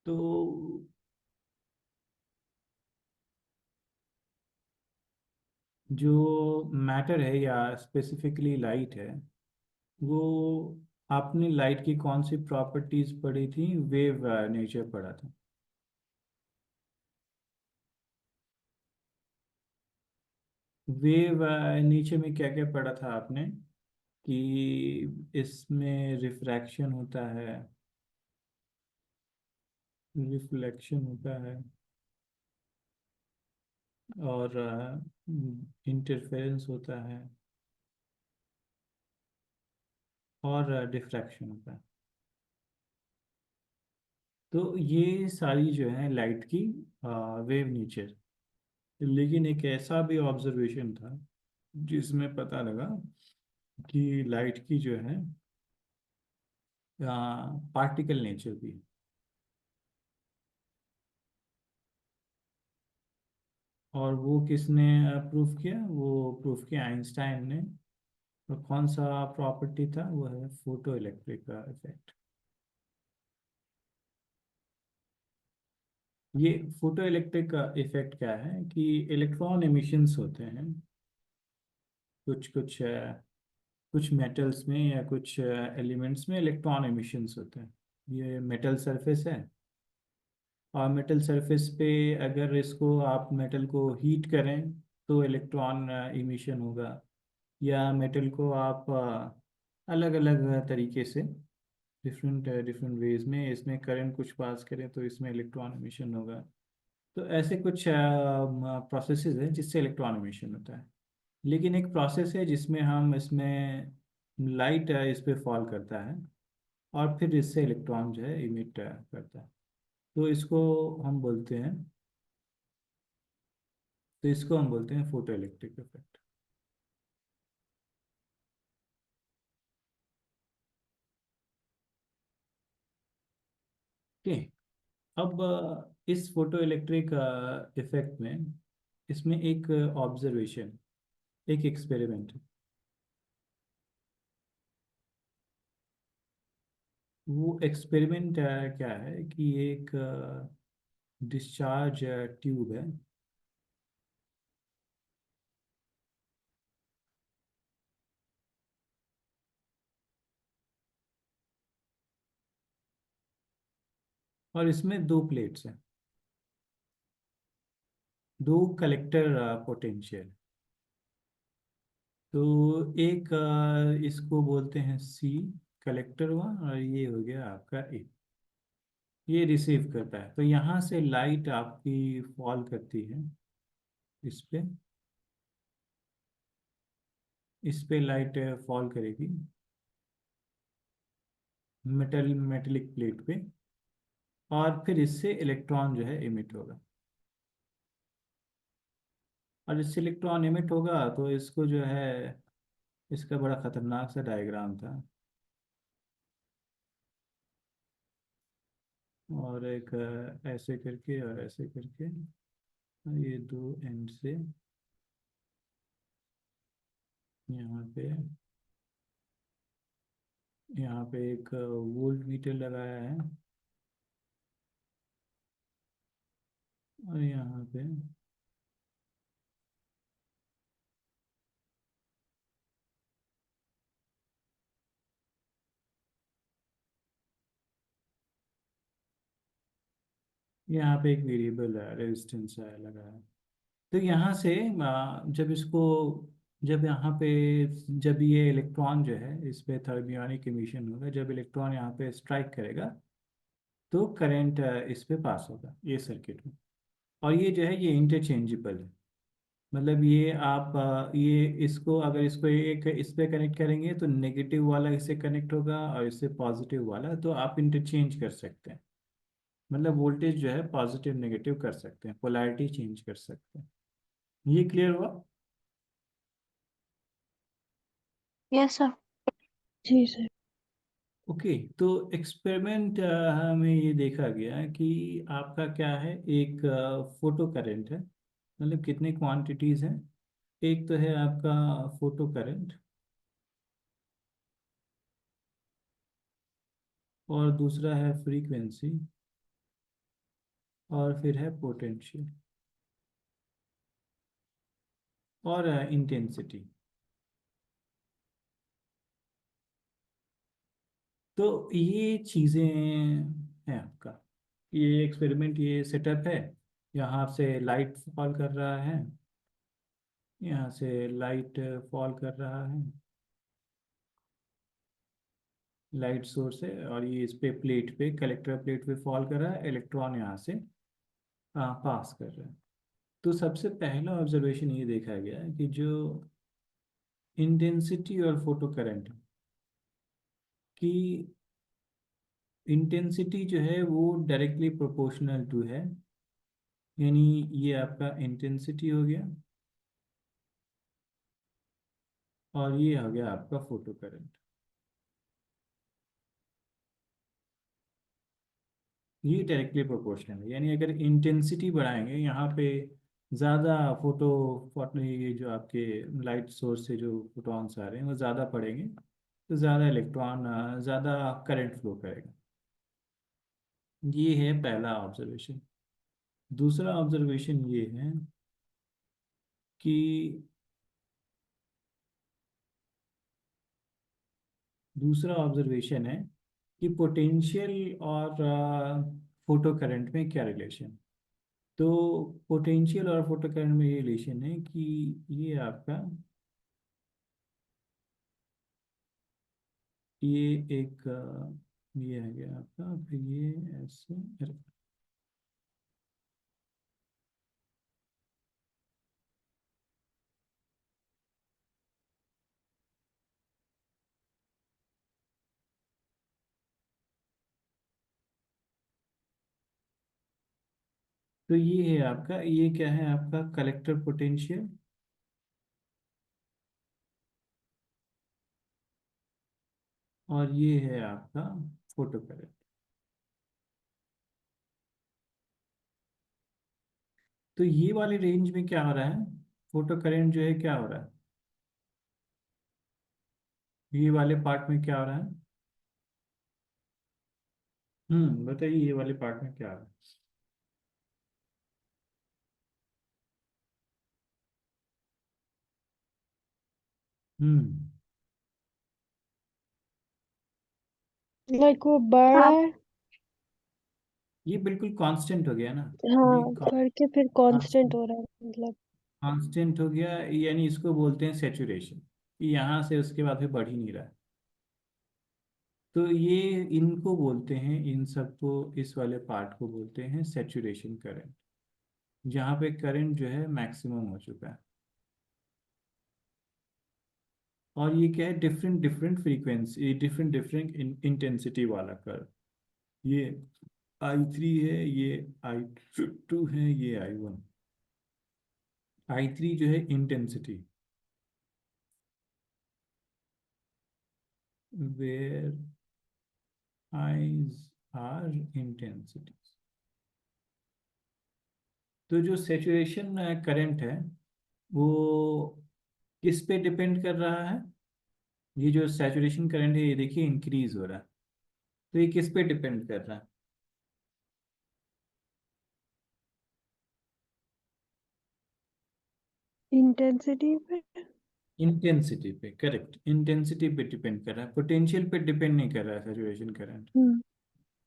तो जो मैटर है या स्पेसिफिकली लाइट है, वो आपने लाइट की कौन सी प्रॉपर्टीज पढ़ी थी? वेव नेचर पढ़ा था। वेव नेचर में क्या क्या पढ़ा था आपने? कि इसमें रिफ्रैक्शन होता है, रिफ्लेक्शन होता है, और इंटरफेरेंस होता है, और डिफ्रैक्शन होता है। तो ये सारी जो है लाइट की वेव नेचर। लेकिन एक ऐसा भी ऑब्जर्वेशन था जिसमें पता लगा कि लाइट की जो है पार्टिकल नेचर भी है। और वो किसने प्रूफ किया? वो प्रूफ किया आइंस्टाइन ने। और कौन सा प्रॉपर्टी था? वो है फोटो इलेक्ट्रिक इफेक्ट। ये फोटो इलेक्ट्रिक इफेक्ट क्या है कि इलेक्ट्रॉन एमिशंस होते हैं कुछ कुछ कुछ मेटल्स में या कुछ एलिमेंट्स में इलेक्ट्रॉन एमिशंस होते हैं। ये मेटल सरफेस है, और मेटल सरफेस पे अगर इसको आप मेटल को हीट करें तो इलेक्ट्रॉन इमिशन होगा। या मेटल को आप अलग अलग तरीके से डिफरेंट डिफरेंट वेज में इसमें करंट कुछ पास करें तो इसमें इलेक्ट्रॉन एमिशन होगा। तो ऐसे कुछ प्रोसेसेस हैं जिससे इलेक्ट्रॉन एमिशन होता है। लेकिन एक प्रोसेस है जिसमें हम इसमें लाइट इस पे फॉल करता है, और फिर इससे इलेक्ट्रॉन जो है इमिट करता है। तो इसको हम बोलते हैं फोटो इलेक्ट्रिक इफेक्ट। ओके। अब इस फोटो इलेक्ट्रिक इफेक्ट में, इसमें एक ऑब्जर्वेशन, एक एक्सपेरिमेंट है। वो एक्सपेरिमेंट क्या है कि एक डिस्चार्ज ट्यूब है, और इसमें दो प्लेट्स हैं, दो कलेक्टर पोटेंशियल। तो एक इसको बोलते हैं सी, कलेक्टर वन, और ये हो गया आपका ए। ये रिसीव करता है, तो यहाँ से लाइट आपकी फॉल करती है इस पे। इस पे लाइट फॉल करेगी मेटेलिक प्लेट पे, और फिर इससे इलेक्ट्रॉन जो है इमिट होगा। और इससे इलेक्ट्रॉन इमिट होगा तो इसको जो है, इसका बड़ा खतरनाक सा डायग्राम था। और एक ऐसे करके और ऐसे करके, ये दो एंड से यहाँ पे, यहाँ पे एक वोल्ट मीटर लगाया है, और यहाँ पे, यहाँ पे एक वेरिएबल रेजिस्टेंस लगा है। तो यहाँ से जब इसको, जब यहाँ पे, जब ये इलेक्ट्रॉन जो है इस पे थर्मियोनिक एमिशन होगा, जब इलेक्ट्रॉन यहाँ पे स्ट्राइक करेगा तो करंट इस पे पास होगा ये सर्किट में। और ये जो है ये इंटरचेंजेबल है। मतलब ये आप ये इसको, अगर इसको एक इस पे कनेक्ट करेंगे तो नेगेटिव वाला इससे कनेक्ट होगा, और इससे पॉजिटिव वाला, तो आप इंटरचेंज कर सकते हैं। मतलब वोल्टेज जो है पॉजिटिव नेगेटिव कर सकते हैं, पोलैरिटी चेंज कर सकते हैं। ये क्लियर हुआ? Yes sir. जी सर। ओके। तो एक्सपेरिमेंट में ये देखा गया कि आपका क्या है, एक फोटो करंट है। मतलब कितने क्वांटिटीज हैं? एक तो है आपका फोटो करंट, और दूसरा है फ्रीक्वेंसी, और फिर है पोटेंशियल और इंटेंसिटी। तो ये चीज़ें हैं आपका। ये एक्सपेरिमेंट, ये सेटअप है। यहाँ से लाइट फॉल कर रहा है, यहाँ से लाइट फॉल कर रहा है, लाइट सोर्स है, और ये इस पे प्लेट पे, कलेक्टर प्लेट पे फॉल कर रहा है, इलेक्ट्रॉन यहाँ से पास कर रहा है। तो सबसे पहला ऑब्जर्वेशन ये देखा गया है कि जो इंटेंसिटी और फोटो करंट की इंटेंसिटी जो है वो डायरेक्टली प्रोपोर्शनल टू है। यानी ये आपका इंटेंसिटी हो गया और ये हो गया आपका फोटो करंट। ये डायरेक्टली प्रोपोर्शनल है। यानी अगर इंटेंसिटी बढ़ाएंगे यहाँ पे, ज़्यादा फोटो फोटो ये जो आपके लाइट सोर्स से जो फोटॉन्स आ रहे हैं वो ज़्यादा पड़ेंगे, तो ज़्यादा इलेक्ट्रॉन, ज़्यादा करंट फ्लो करेगा। ये है पहला ऑब्जर्वेशन। दूसरा ऑब्जर्वेशन ये है कि दूसरा ऑब्जर्वेशन है कि पोटेंशियल और फोटो करंट में क्या रिलेशन। तो पोटेंशियल और फोटो करंट में ये रिलेशन है कि ये आपका, ये एक ये है गया आपका, फिर ये ऐसे, तो ये है आपका, ये क्या है आपका कलेक्टर पोटेंशियल, और ये है आपका फोटो करंट। तो ये वाले रेंज में क्या हो रहा है, फोटो करंट जो है क्या हो रहा है, ये वाले पार्ट में क्या हो रहा है। बताइए ये वाले पार्ट में क्या हो रहा है। हम्म लाइक वो बढ़ा हाँ। है। ये बिल्कुल कांस्टेंट हो गया ना। ये हाँ, बढ़ के फिर कांस्टेंट कांस्टेंट हो रहा है मतलब। कांस्टेंट हो गया, यानी इसको बोलते हैं सेचुरेशन। यहाँ से उसके बाद फिर बढ़ ही नहीं रहा है। तो ये इनको बोलते हैं, इन सबको, इस वाले पार्ट को बोलते हैं सेचुरेशन करंट, जहाँ पे करंट जो है मैक्सिमम हो चुका है। और ये क्या है, different different frequency, different different intensity वाला कर्व। ये I3 है, ये I2 है, ये I1। I3 जो है intensity, where I's are intensity. तो जो सेचुरेशन करंट है वो किस पे डिपेंड कर रहा है। ये जो सैचुरेशन करंट है ये देखिए इंक्रीज हो रहा है, तो ये किस पे डिपेंड कर रहा है। इंटेंसिटी पे। इंटेंसिटी पे, करेक्ट, इंटेंसिटी पे डिपेंड कर रहा है, पोटेंशियल पे डिपेंड नहीं कर रहा है सैचुरेशन करंट। हम्म।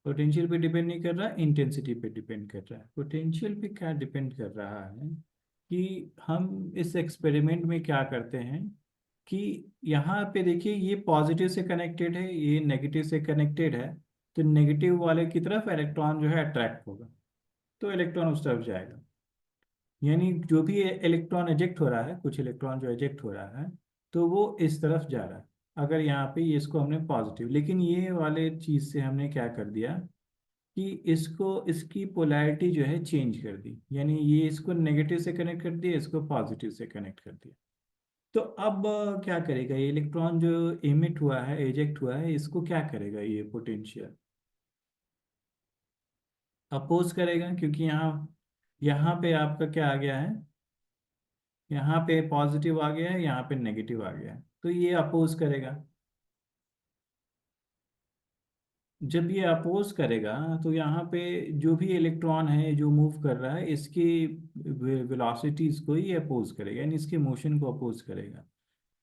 पोटेंशियल पे डिपेंड नहीं कर रहा, इंटेंसिटी पे डिपेंड कर रहा है। पोटेंशियल पे क्या डिपेंड कर रहा है कि हम इस एक्सपेरिमेंट में क्या करते हैं कि यहाँ पे देखिए ये पॉजिटिव से कनेक्टेड है, ये नेगेटिव से कनेक्टेड है। तो नेगेटिव वाले की तरफ इलेक्ट्रॉन जो है अट्रैक्ट होगा, तो इलेक्ट्रॉन उस तरफ जाएगा। यानी जो भी इलेक्ट्रॉन एजेक्ट हो रहा है, कुछ इलेक्ट्रॉन जो एजेक्ट हो रहा है, तो वो इस तरफ जा रहा है। अगर यहाँ पे ये इसको हमने पॉजिटिव, लेकिन ये वाले चीज़ से हमने क्या कर दिया कि इसको, इसकी पोलैरिटी जो है चेंज कर दी। यानी ये इसको नेगेटिव से कनेक्ट कर दिया, इसको पॉजिटिव से कनेक्ट कर दिया। तो अब क्या करेगा ये इलेक्ट्रॉन जो एमिट हुआ है, एजेक्ट हुआ है, इसको क्या करेगा ये पोटेंशियल, अपोज करेगा। क्योंकि यहाँ यहाँ पे आपका क्या आ गया है, यहाँ पे पॉजिटिव आ गया है, यहाँ पे नेगेटिव आ गया है, तो ये अपोज करेगा। जब ये अपोज करेगा तो यहाँ पे जो भी इलेक्ट्रॉन है जो मूव कर रहा है इसकी वेलोसिटीज को ही अपोज करेगा, यानी इसके मोशन को अपोज करेगा।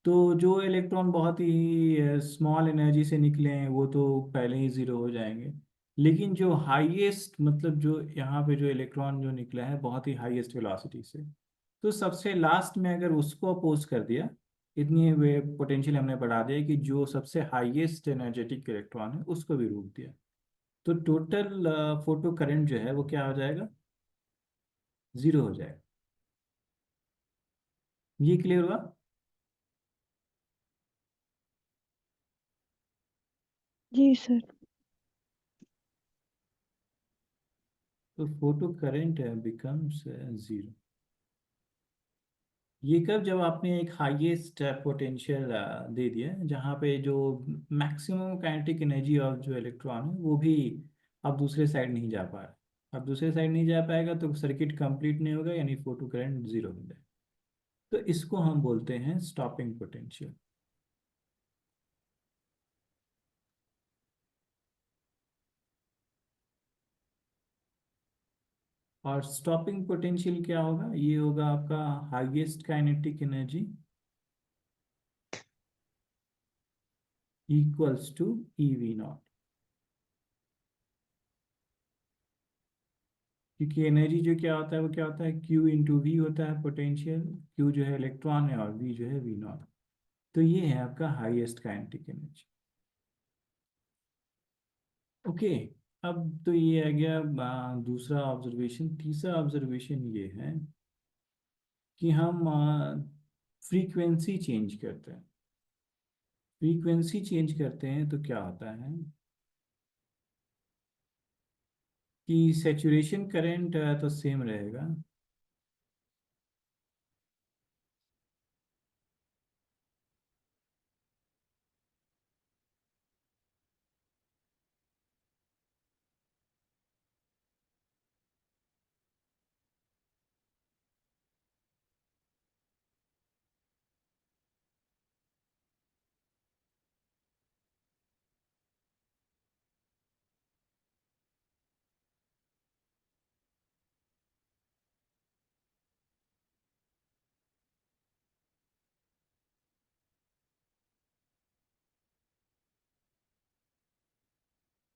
तो जो इलेक्ट्रॉन बहुत ही स्मॉल एनर्जी से निकले हैं वो तो पहले ही जीरो हो जाएंगे। लेकिन जो हाईएस्ट, मतलब जो यहाँ पे जो इलेक्ट्रॉन जो निकला है बहुत ही हाईएस्ट वेलोसिटी से, तो सबसे लास्ट में अगर उसको अपोज कर दिया, इतनी वे पोटेंशियल हमने बढ़ा दिया कि जो सबसे हाईएस्ट एनर्जेटिक इलेक्ट्रॉन है उसको भी रोक दिया, तो टोटल फोटो करंट जो है वो क्या हो जाएगा, जीरो हो जाएगा। ये क्लियर हुआ? जी सर। तो फोटो करंट बिकम्स जीरो। ये कब, जब आपने एक हाईएस्ट पोटेंशियल दे दिया जहाँ पे जो मैक्सिमम काइनेटिक एनर्जी ऑफ जो इलेक्ट्रॉन है वो भी अब दूसरे साइड नहीं जा पा रहा। अब दूसरे साइड नहीं जा पाएगा तो सर्किट कंप्लीट नहीं होगा, यानी फोटो करंट जीरो हो जाएगा। तो इसको हम बोलते हैं स्टॉपिंग पोटेंशियल। और स्टॉपिंग पोटेंशियल क्या होगा, ये होगा आपका highest kinetic energy equals to E V naught. क्योंकि एनर्जी जो क्या होता है वो क्या होता है, क्यू इंटू वी होता है पोटेंशियल। क्यू जो है इलेक्ट्रॉन है और वी जो है वी नॉट। तो ये है आपका हाईएस्ट काइनेटिक एनर्जी। ओके। अब तो ये आ गया दूसरा ऑब्जर्वेशन। तीसरा ऑब्जर्वेशन ये है कि हम फ्रीक्वेंसी चेंज करते हैं। फ्रीक्वेंसी चेंज करते हैं तो क्या होता है कि सैचुरेशन करंट तो सेम रहेगा,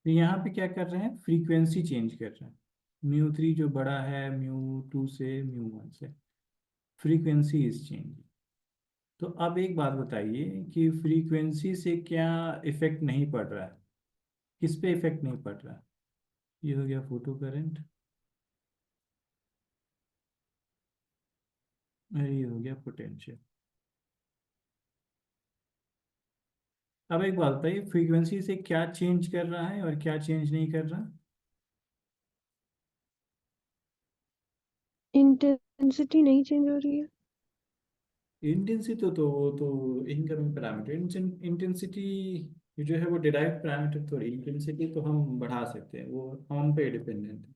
तो यहाँ पे क्या कर रहे हैं, फ्रीक्वेंसी चेंज कर रहे हैं। म्यू थ्री जो बड़ा है म्यू टू से म्यू वन से, फ्रीक्वेंसी इज चेंज। तो अब एक बात बताइए कि फ्रीक्वेंसी से क्या इफेक्ट नहीं पड़ रहा है, किस पे इफेक्ट नहीं पड़ रहा है। ये हो गया फोटो करंट और ये हो गया पोटेंशियल। अब एक बात बताइए, फ्रीक्वेंसी से क्या चेंज कर रहा है और क्या चेंज नहीं कर रहा। इंटेंसिटी नहीं चेंज हो रही है। इंटेंसिटी तो वो तो इनकमिंग पैरामीटर, इंटेंसिटी जो है वो डिराइव्ड पैरामीटर थोड़ी। इंटेंसिटी तो हम बढ़ा सकते हैं, वो हम पे डिपेंडेंट है।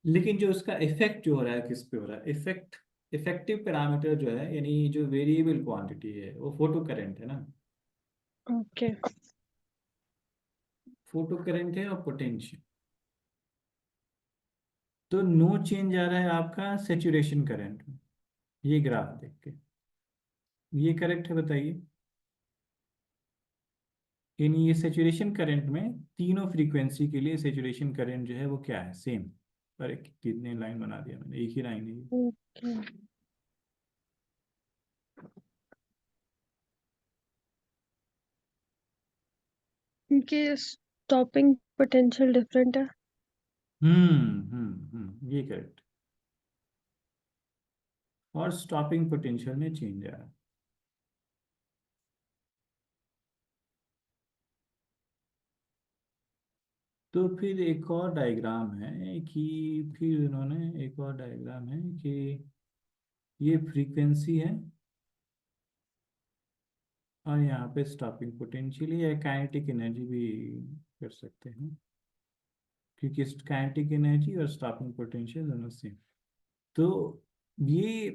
लेकिन जो उसका इफेक्ट जो हो रहा है किस पे हो रहा है, इफेक्ट इफेक्टिव पैरामीटर जो है, यानी जो वेरिएबल क्वांटिटी है वो फोटो करंट है ना। ओके। फोटो करंट है और पोटेंशियल। तो नो चेंज आ रहा है आपका सेचुरेशन करंट में, ये ग्राफ देख के। ये करेक्ट है बताइए। यानी ये सेचुरेशन करंट में तीनों फ्रीक्वेंसी के लिए सेचुरेशन करंट जो है वो क्या है, सेम। पर कितने लाइन बना दिया मैंने, एक ही लाइन है ये। ओके। इनके स्टॉपिंग पोटेंशियल डिफरेंट है। ये करेक्ट। और स्टॉपिंग पोटेंशियल में चेंज आ रहा है। तो फिर एक और डायग्राम है कि, फिर इन्होंने एक और डायग्राम है कि ये फ्रीक्वेंसी है और यहाँ पे स्टॉपिंग पोटेंशियल या काइनेटिक एनर्जी भी कर सकते हैं, क्योंकि काइनेटिक एनर्जी और स्टॉपिंग पोटेंशियल दोनों सेम। तो ये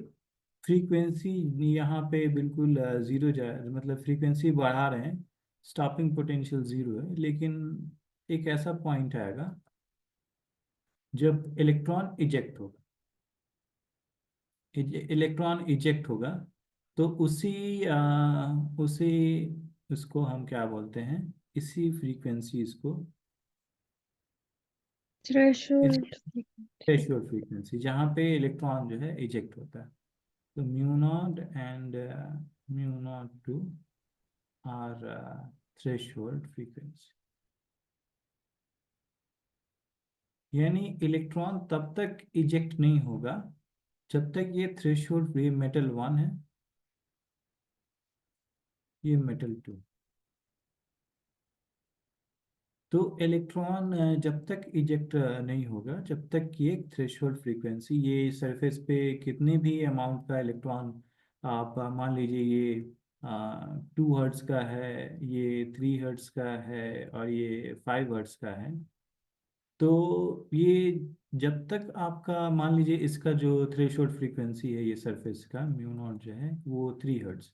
फ्रीक्वेंसी यहाँ पे बिल्कुल जीरो जा, मतलब फ्रीक्वेंसी बढ़ा रहे हैं, स्टॉपिंग पोटेंशियल जीरो है। लेकिन एक ऐसा पॉइंट आएगा जब इलेक्ट्रॉन इजेक्ट होगा। इलेक्ट्रॉन इजेक्ट होगा तो उसी उसको हम क्या बोलते हैं, इसी फ्रीक्वेंसी इसको, इस थ्रेशोल्ड फ्रीक्वेंसी। थ्रेशोल्ड फ्रीक्वेंसी जहाँ पे इलेक्ट्रॉन जो है इजेक्ट होता है। तो mu naught and mu naught two are threshold frequency. यानी इलेक्ट्रॉन तब तक इजेक्ट नहीं होगा जब तक ये थ्रेशोल्ड, ये मेटल वन है, ये मेटल टू। तो इलेक्ट्रॉन जब तक इजेक्ट नहीं होगा, जब तक ये थ्रेशोल्ड फ्रीक्वेंसी, ये सरफेस पे कितने भी अमाउंट का इलेक्ट्रॉन, आप मान लीजिए ये 2 हर्ट्ज का है, ये 3 हर्ट्ज का है और ये 5 हर्ट्ज का है। तो ये जब तक आपका मान लीजिए इसका जो थ्रेशोल्ड फ्रीक्वेंसी है ये सरफेस का म्यू नॉट जो है वो 3 हर्ट्ज।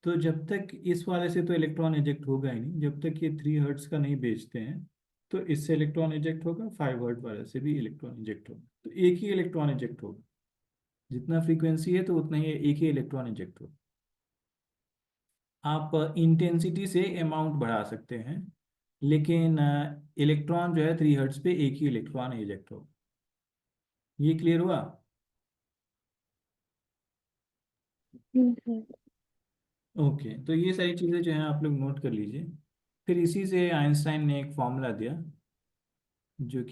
तो जब तक इस वाले से तो इलेक्ट्रॉन इजेक्ट होगा ही नहीं, जब तक ये 3 हर्ट्ज का नहीं बेचते हैं। तो इससे इलेक्ट्रॉन इजेक्ट होगा, 5 हर्ट्ज वाले से भी इलेक्ट्रॉन इजेक्ट होगा, तो एक ही इलेक्ट्रॉन इजेक्ट होगा। जितना फ्रीक्वेंसी है तो उतना ही एक ही इलेक्ट्रॉन इजेक्ट होगा। आप इंटेंसिटी से अमाउंट बढ़ा सकते हैं, लेकिन इलेक्ट्रॉन जो है 3 हर्ट्ज पे एक ही इलेक्ट्रॉन इजेक्ट होगा। ये क्लियर हुआ? ओके, तो ये सारी चीज़ें जो हैं आप लोग नोट कर लीजिए। फिर इसी से आइंस्टाइन ने एक फॉर्मूला दिया जो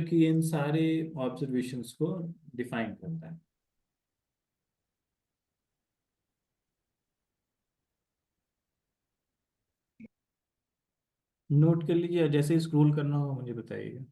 कि इन सारे ऑब्जर्वेशंस को डिफाइन करता है। नोट कर लीजिए, जैसे स्क्रॉल करना हो मुझे बताइएगा।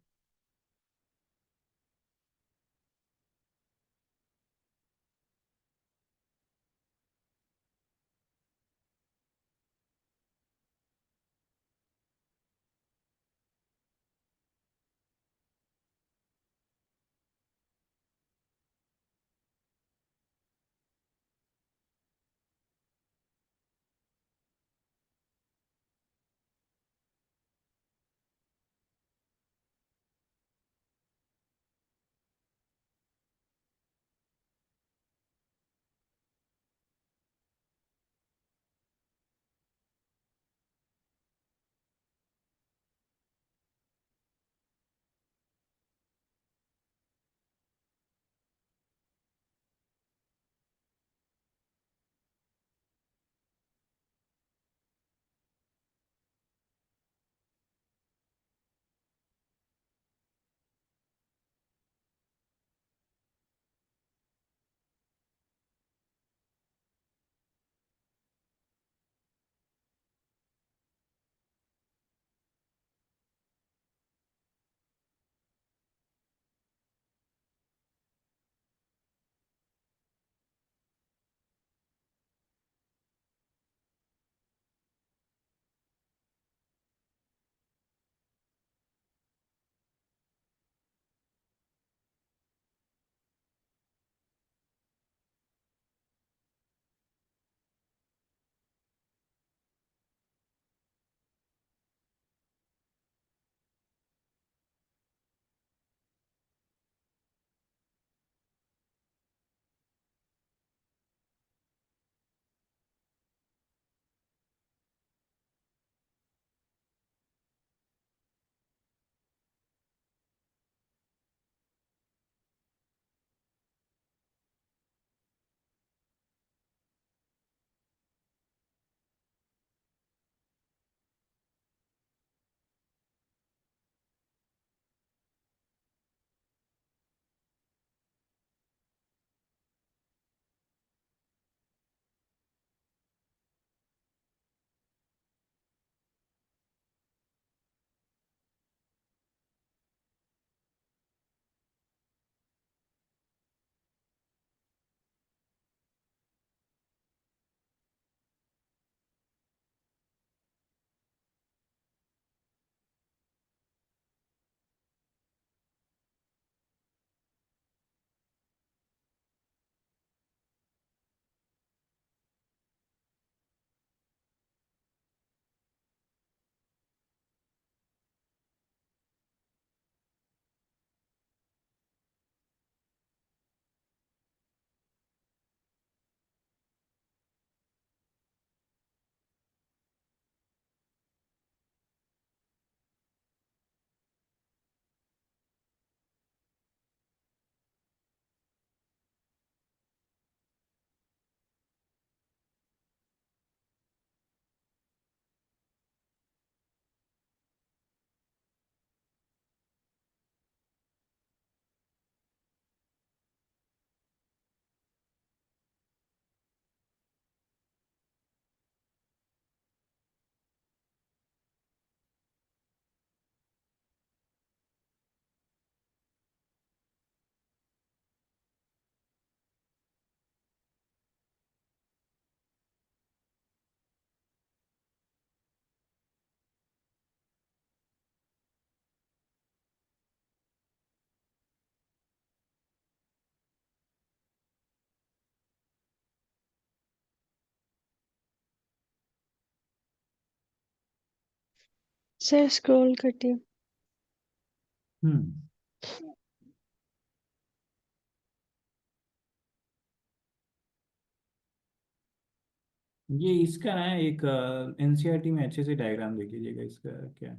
सर स्क्रॉल करती हूँ। हम्म ये इसका है एक एनसीईआरटी में अच्छे से डायग्राम देख लीजिएगा इसका क्या है।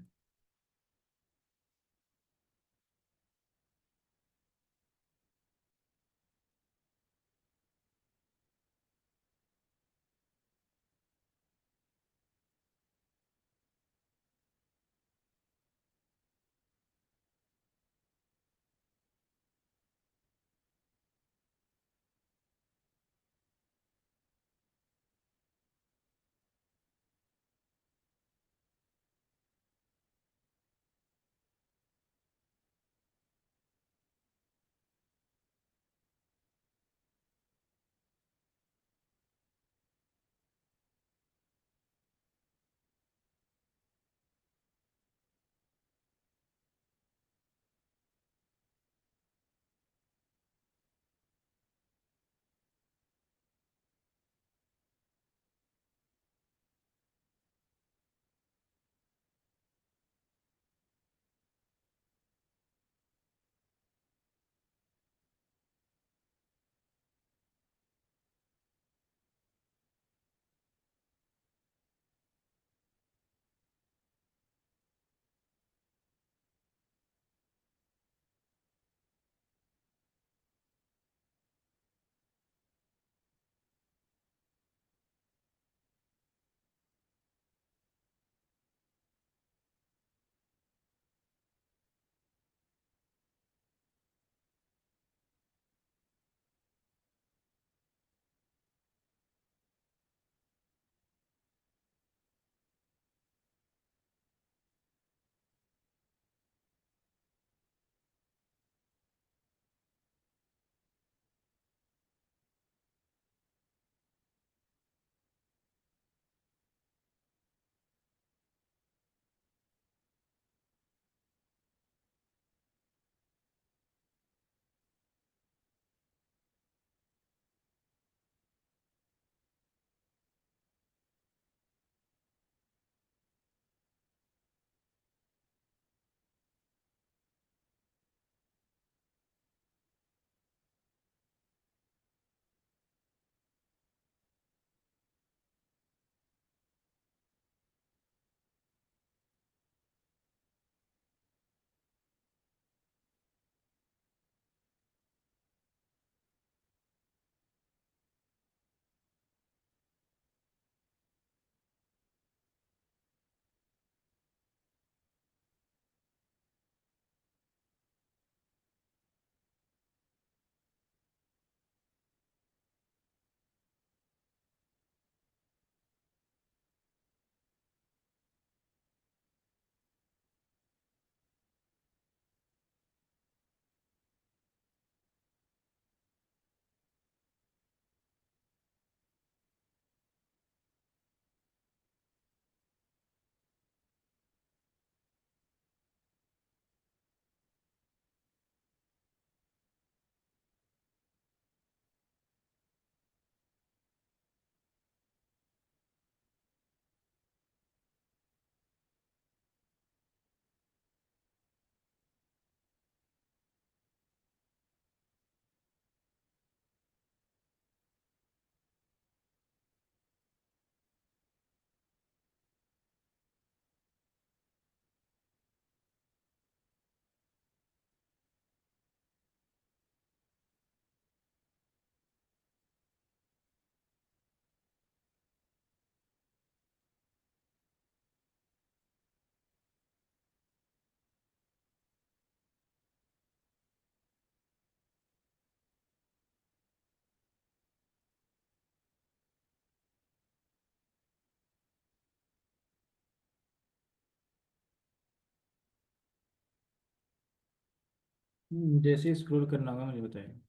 जैसे स्क्रॉल करना होगा मुझे बताइए।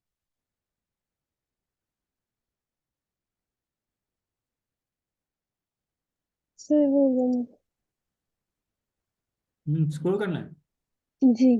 सर हो गया। स्क्रॉल करना है। जी।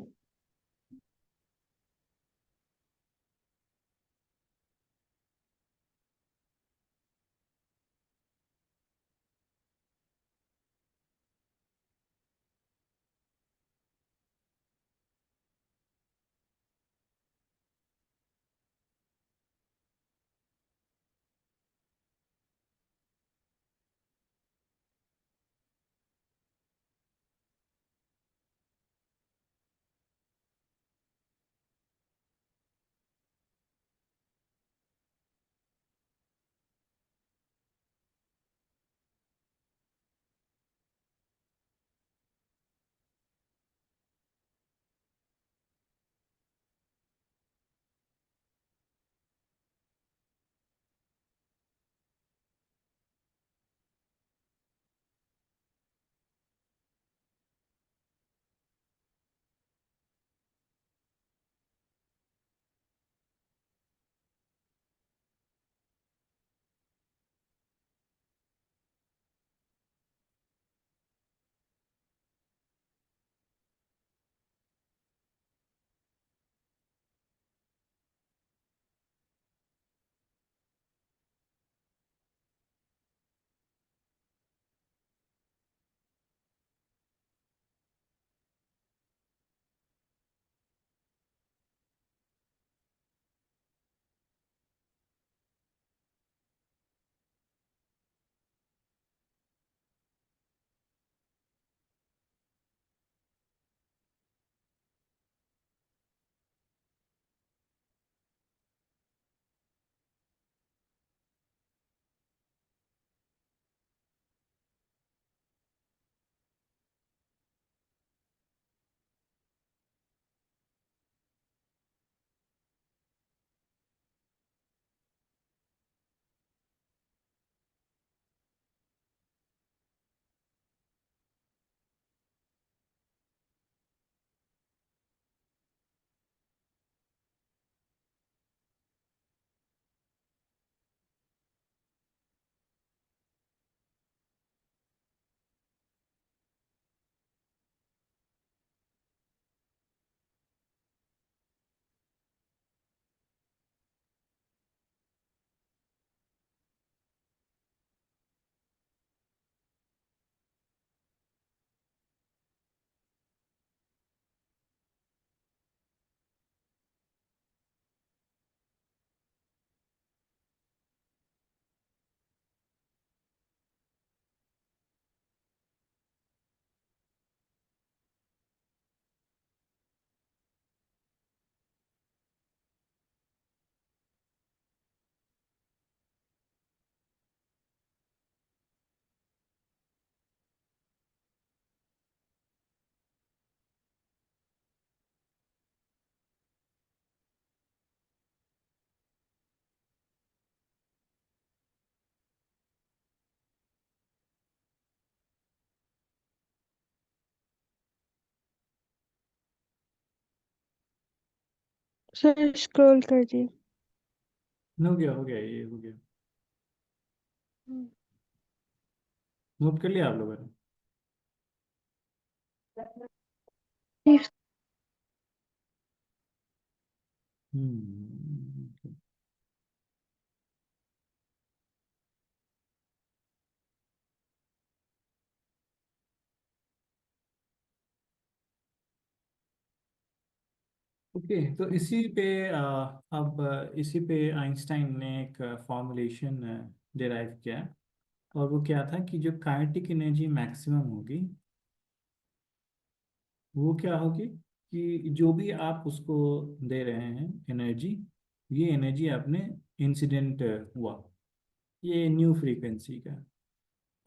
सर स्क्रॉल करिए। हो गया ये हो गया। हम्म, नोट कर लिया आप लोगों ने? ठीक। हम्म। ओके, तो इसी पे अब इसी पे आइंस्टाइन ने एक फॉर्मूलेशन डिराइव किया। और वो क्या था कि जो काइनेटिक एनर्जी मैक्सिमम होगी वो क्या होगी कि जो भी आप उसको दे रहे हैं एनर्जी, ये एनर्जी आपने इंसिडेंट हुआ, ये न्यू फ्रीक्वेंसी का।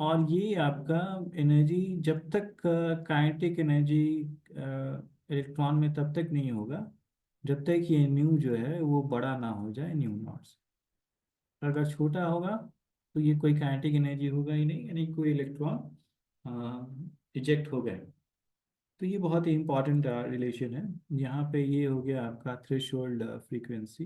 और ये आपका एनर्जी जब तक काइनेटिक एनर्जी इलेक्ट्रॉन में तब तक नहीं होगा जब तक ये न्यू जो है वो बड़ा ना हो जाए न्यू नॉट से। अगर छोटा होगा तो ये कोई काइनेटिक एनर्जी होगा ही नहीं, यानी कोई इलेक्ट्रॉन इजेक्ट हो गए। तो ये बहुत ही इंपॉर्टेंट रिलेशन है। यहाँ पे ये हो गया आपका थ्रेशोल्ड फ्रीक्वेंसी।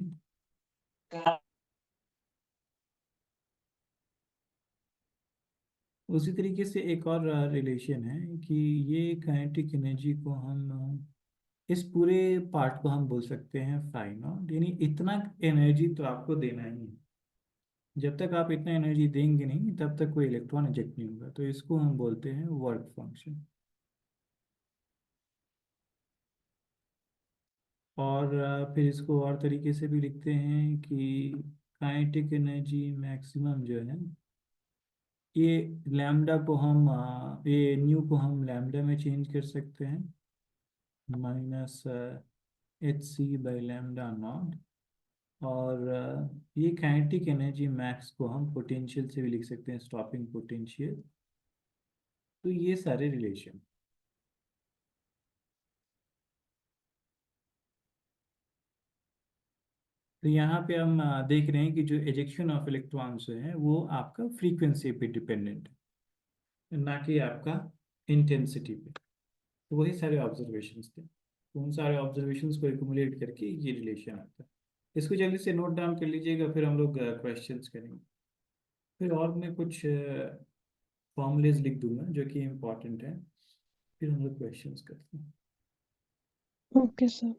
उसी तरीके से एक और रिलेशन है कि ये काइनेटिक एनर्जी को हम इस पूरे पार्ट को हम बोल सकते हैं फाई नॉट, यानी इतना एनर्जी तो आपको देना ही है। जब तक आप इतना एनर्जी देंगे नहीं तब तक कोई इलेक्ट्रॉन इजेक्ट नहीं होगा, तो इसको हम बोलते हैं वर्क फंक्शन। और फिर इसको और तरीके से भी लिखते हैं कि काइनेटिक एनर्जी मैक्सिमम जो है, ये लैम्डा को हम ये न्यू को हम लैम्डा में चेंज कर सकते हैं, माइनस hc/λ0। और ये काइनेटिक एनर्जी मैक्स को हम पोटेंशियल से भी लिख सकते हैं, स्टॉपिंग पोटेंशियल। तो ये सारे रिलेशन। तो यहाँ पे हम देख रहे हैं कि जो एजेक्शन ऑफ इलेक्ट्रॉन्स है वो आपका फ्रीक्वेंसी पे डिपेंडेंट है, ना कि आपका इंटेंसिटी पे। तो वही सारे ऑब्जर्वेशंस थे, तो उन सारे ऑब्जर्वेशंस को एक्युमुलेट करके ये रिलेशन आता है। इसको जल्दी से नोट डाउन कर लीजिएगा, फिर हम लोग क्वेश्चंस करेंगे। फिर और मैं कुछ फॉर्मूलेज लिख दूंगा जो कि इम्पोर्टेंट है, फिर हम लोग क्वेश्चंस करते हैं। Okay sir.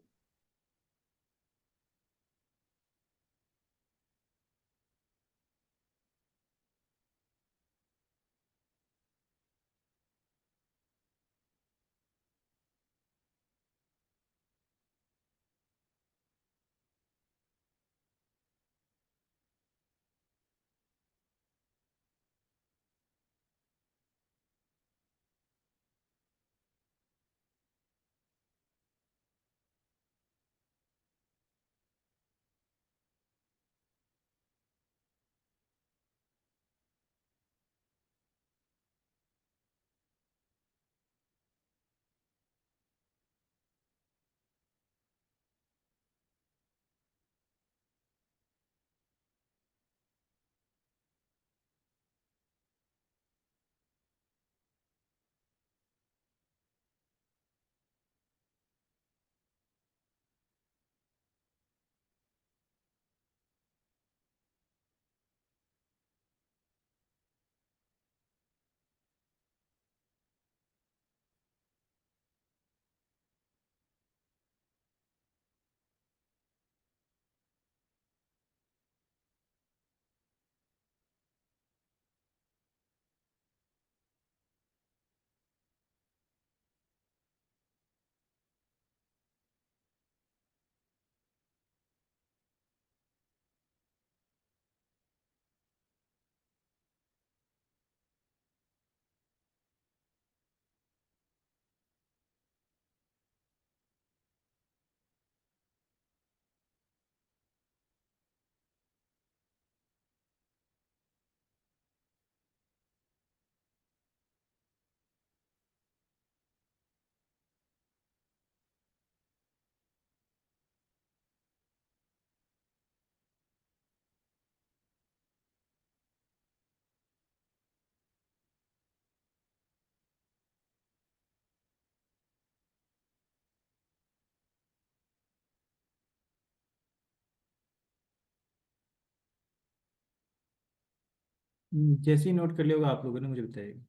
जैसे ही नोट कर लिया होगा आप लोगों ने मुझे बताइएगा।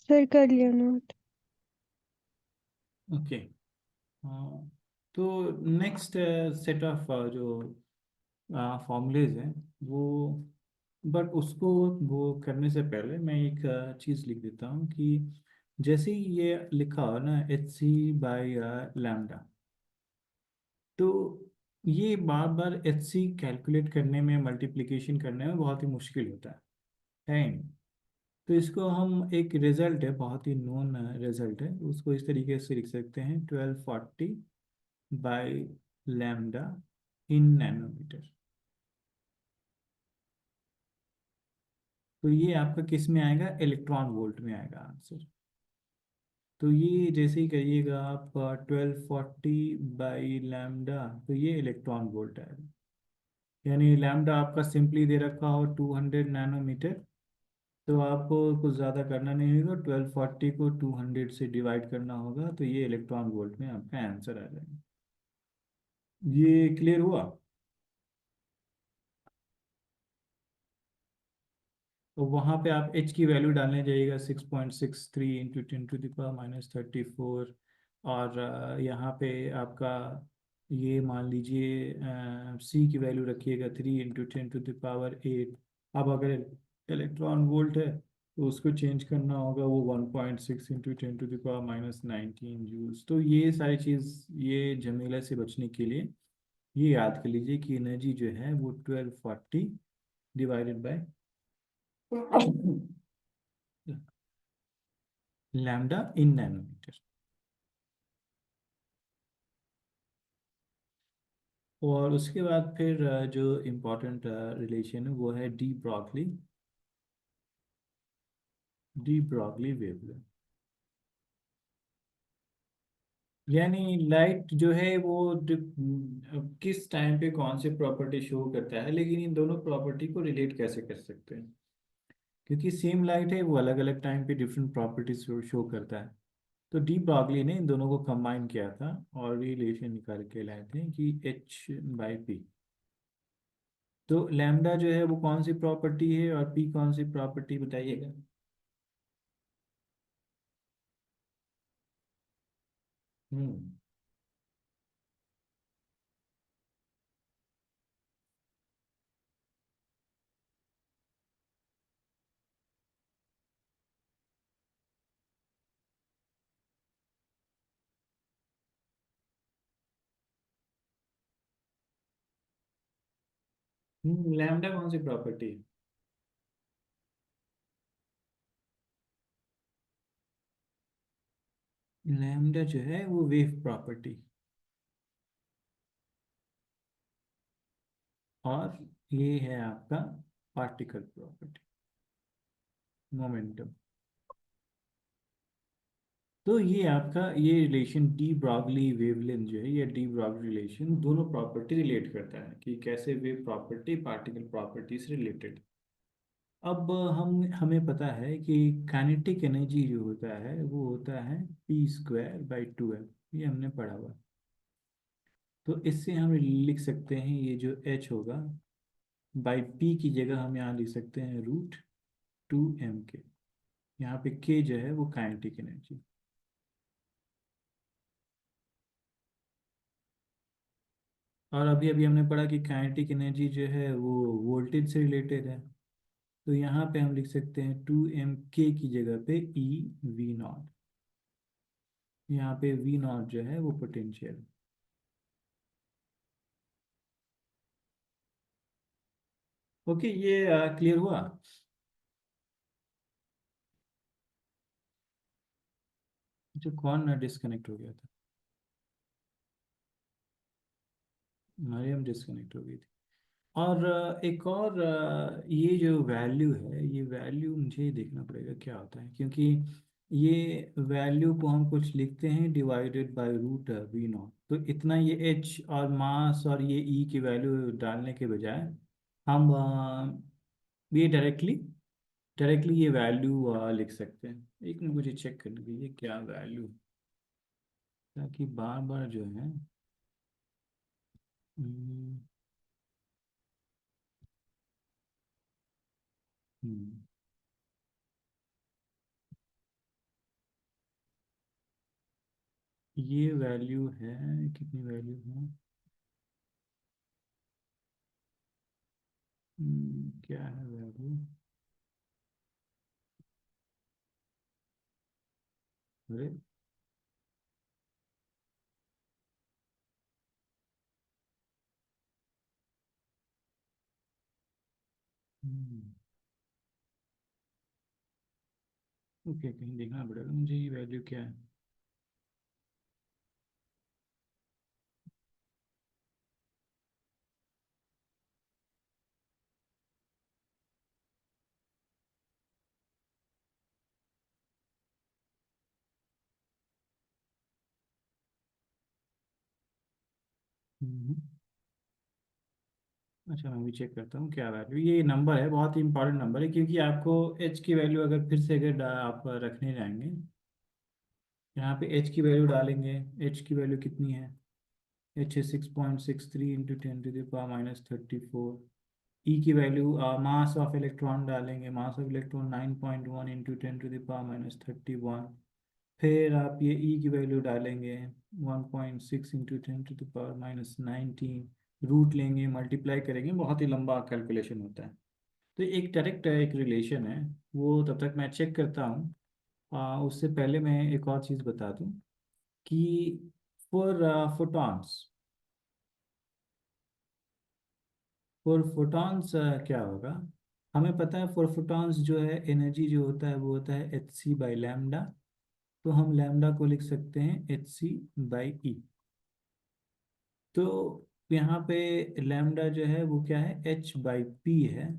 सर कर लिया नोट। ओके। हाँ, तो नेक्स्ट सेट ऑफ जो फॉर्मूलेज हैं वो, बट उसको वो करने से पहले मैं एक चीज़ लिख देता हूँ कि जैसे ही ये लिखा हो ना HC बाई लैम्डा, तो ये बार बार HC कैलकुलेट करने में, मल्टीप्लिकेशन करने में बहुत ही मुश्किल होता है नहीं? तो इसको हम एक रिजल्ट है, बहुत ही नोन रिजल्ट है, उसको इस तरीके से लिख सकते हैं 1240/λ इन नैनोमीटर। तो ये आपका किस में आएगा, इलेक्ट्रॉन वोल्ट में आएगा आंसर। तो ये जैसे ही करिएगा आप 1240/λ, तो ये इलेक्ट्रॉन वोल्ट आएगा। यानी लैम्डा आपका सिंपली दे रखा हो 200 नैनोमीटर, तो आपको कुछ ज़्यादा करना नहीं होगा, 1240 को 200 से डिवाइड करना होगा, तो ये इलेक्ट्रॉन वोल्ट में आपका आंसर आ जाएगा। ये क्लियर हुआ? तो वहाँ पे आप एच की वैल्यू डालने जाइएगा 6.63 इंटू 10⁻⁻34। और यहाँ पे आपका ये मान लीजिए सी की वैल्यू रखिएगा 3 इंटू 10⁸ अब अगर इलेक्ट्रॉन वोल्ट है तो उसको चेंज करना होगा, वो 1.6 इंटू 10⁻19 जूल्स। तो ये सारी चीज़, ये झमेला से बचने के लिए ये याद कर लीजिए कि एनर्जी जो है वो 1240 divided by lambda in nanometre. और उसके बाद फिर जो इम्पोर्टेंट रिलेशन है वो है डी ब्रॉगली वेवलेंथ। यानी लाइट जो है वो किस टाइम पे कौन से प्रॉपर्टी शो करता है, लेकिन इन दोनों प्रॉपर्टी को रिलेट कैसे कर सकते हैं, क्योंकि सेम लाइट है वो अलग अलग टाइम पे डिफरेंट प्रॉपर्टीज शो करता है। तो डी ब्रॉगली ने इन दोनों को कंबाइन किया था और रिलेशन निकाल के लाए थे कि H/P। तो लैम्डा जो है वो कौन सी प्रॉपर्टी है और पी कौन सी प्रॉपर्टी, बताइएगा। हम्म लैम्डा कौन सी प्रॉपर्टी है? लैम्डा जो है वो वेव प्रॉपर्टी, और ये है आपका पार्टिकल प्रॉपर्टी, मोमेंटम। तो ये आपका ये रिलेशन डी ब्रॉगली वेवलेंथ जो है, ये डी ब्रॉगली रिलेशन दोनों प्रॉपर्टी रिलेट करता है कि कैसे वेव प्रॉपर्टी पार्टिकल प्रॉपर्टी से रिलेटेड। अब हमें पता है कि काइनेटिक एनर्जी जो होता है वो होता है P² बाई 2m, ये हमने पढ़ा हुआ। तो इससे हम लिख सकते हैं ये जो H होगा बाई P की जगह हम यहाँ लिख सकते हैं √2m के। यहाँ पे K जो है वो काइनेटिक एनर्जी। और अभी अभी हमने पढ़ा कि काइनेटिक एनर्जी जो है वो वोल्टेज से रिलेटेड है। तो यहाँ पे हम लिख सकते हैं 2m k की जगह पे E V0। यहाँ पे V0 जो है वो पोटेंशियल। ओके, ये क्लियर हुआ? जो कौन डिस्कनेक्ट हो गया था? मरियम डिस्कनेक्ट हो गई थी। और एक और ये जो वैल्यू है, ये वैल्यू मुझे देखना पड़ेगा क्या होता है, क्योंकि ये वैल्यू को हम कुछ लिखते हैं डिवाइडेड बाय √V0। तो इतना ये H और मास और ये E की वैल्यू डालने के बजाय हम ये डायरेक्टली ये वैल्यू लिख सकते हैं। एक मिनट मुझे चेक करने दीजिए क्या वैल्यू, ताकि बार बार जो है हम्म, हम्म, ये वैल्यू है, कितनी वैल्यू है? क्या है वैल्यू? अरे, ओके, कहीं देखना पड़ेगा मुझे, ये वैल्यू क्या है। हम्म, अच्छा, मैं भी चेक करता हूँ क्या वैल्यू, ये नंबर है, बहुत ही इंपॉर्टेंट नंबर है, क्योंकि आपको एच की वैल्यू अगर फिर से अगर आप रखने जाएंगे, यहाँ पे एच की वैल्यू डालेंगे। एच की वैल्यू कितनी है? एच है 6.63 इंटू 10⁻34। ई की वैल्यू, मास ऑफ इलेक्ट्रॉन डालेंगे, मास ऑफ इलेक्ट्रॉन 9.1 इंटू 10⁻31। फिर आप ये ई की वैल्यू डालेंगे 1.6 इंटू 10⁻19, रूट लेंगे, मल्टीप्लाई करेंगे, बहुत ही लंबा कैलकुलेशन होता है। तो एक डायरेक्ट एक रिलेशन है, वो तब तक मैं चेक करता हूँ। उससे पहले मैं एक और चीज़ बता दूँ कि फॉर फोटॉन्स, फॉर फोटॉन्स क्या होगा? हमें पता है फॉर फोटॉन्स जो है एनर्जी जो होता है वो होता है hc/λ। तो हम लैम्डा को लिख सकते हैं hc/e। तो यहाँ पे लैम्डा जो है वो क्या है, h/p है।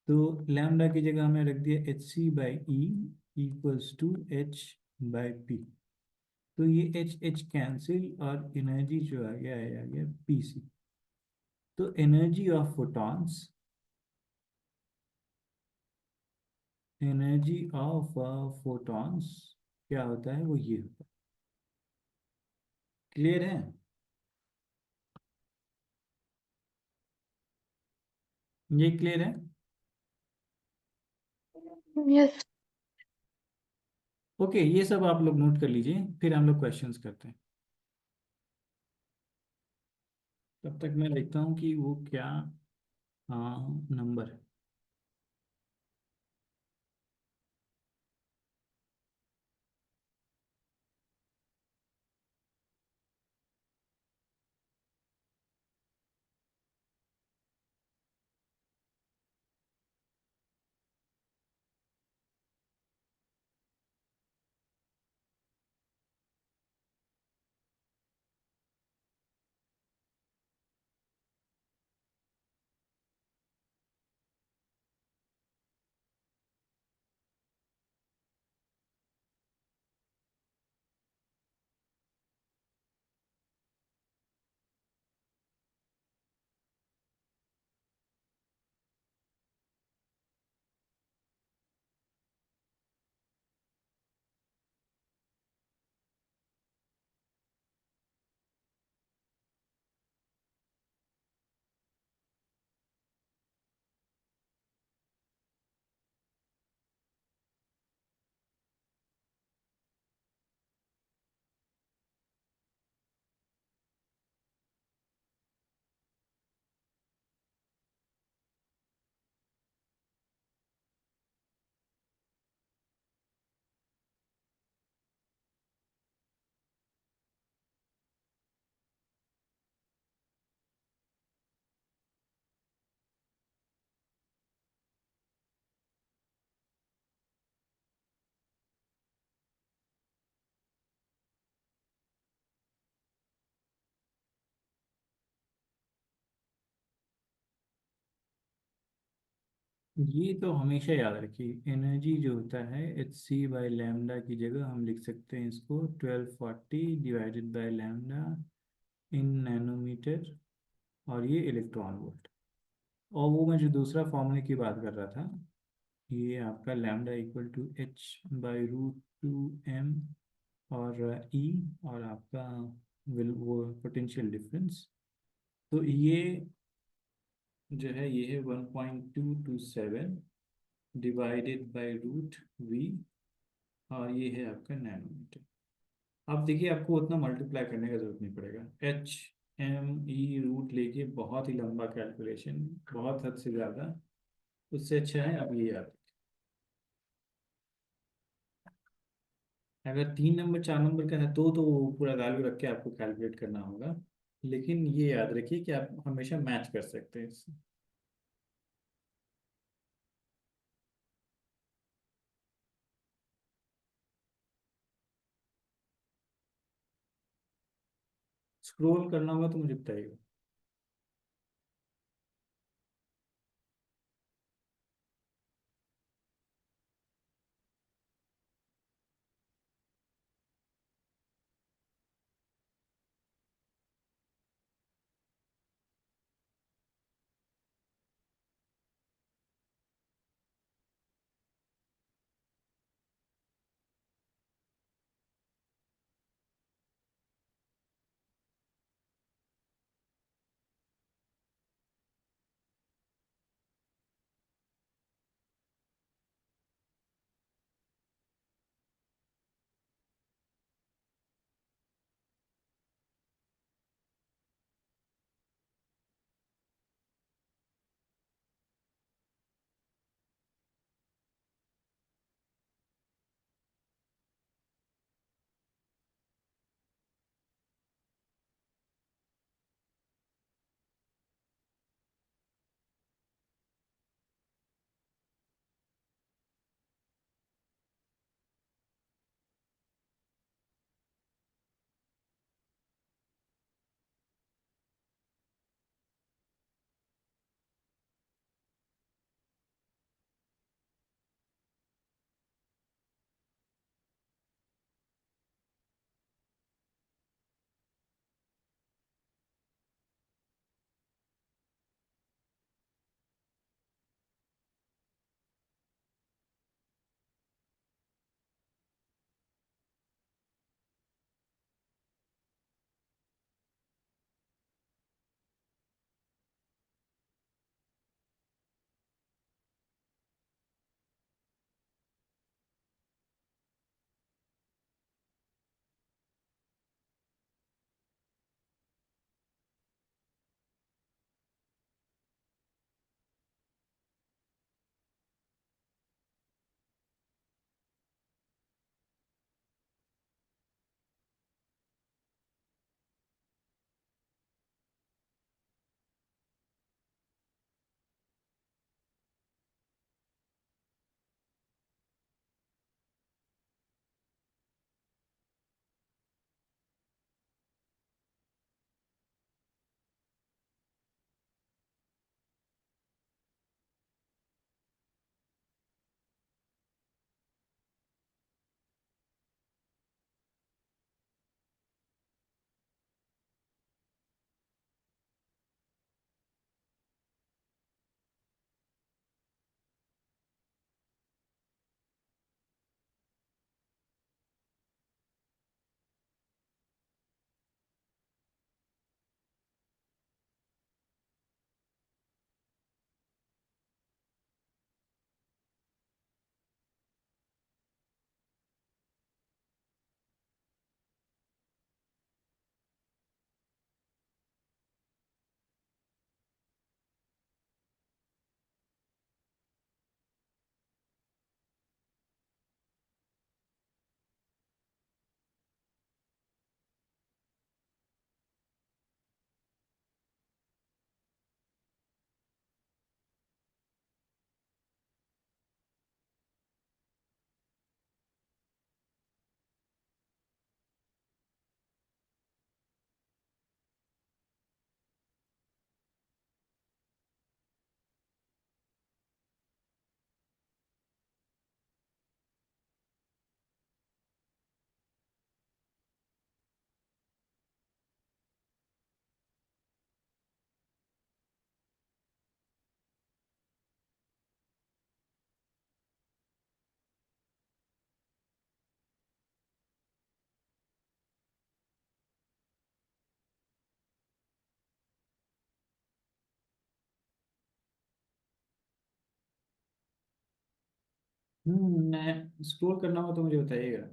तो लैम्डा की जगह हमने रख दिया hc/e इक्वल्स टू h/p। तो ये एच एच कैंसिल और एनर्जी जो आ गया pc। तो energy of photons, energy of photons क्या होता है, वो ये होता है। क्लियर है? ये क्लियर है? यस। ओके, ये सब आप लोग नोट कर लीजिए, फिर हम लोग क्वेश्चंस करते हैं। तब तक मैं देखता हूँ कि वो क्या नंबर है। ये तो हमेशा याद रखिए, एनर्जी जो होता है hc/λ की जगह हम लिख सकते हैं इसको 1240 divided by lambda in nanometre, और ये इलेक्ट्रॉन वोल्ट। और वो मैं जो दूसरा फॉर्मूले की बात कर रहा था, ये आपका लैम्डा इक्वल टू h/√2m, और ई, और आपका विल वो पोटेंशियल डिफरेंस। तो ये जो है ये है 1.227 डिवाइडेड बाई रूट वी, और ये है आपका नैनोमीटर। अब देखिए आपको उतना मल्टीप्लाई करने का जरूरत नहीं पड़ेगा, एच एम ई रूट लेके बहुत ही लंबा कैलकुलेशन, बहुत हद से ज़्यादा। उससे अच्छा है अब ये याद, अगर 3 नंबर 4 नंबर का है तो वो पूरा वैल्यू रख के आपको कैलकुलेट करना होगा। लेकिन ये याद रखिए कि आप हमेशा मैच कर सकते हैं इससे। स्क्रॉल करना होगा तो मुझे बताइएगा। मैं स्क्रॉल करना हो तो मुझे बताइएगा।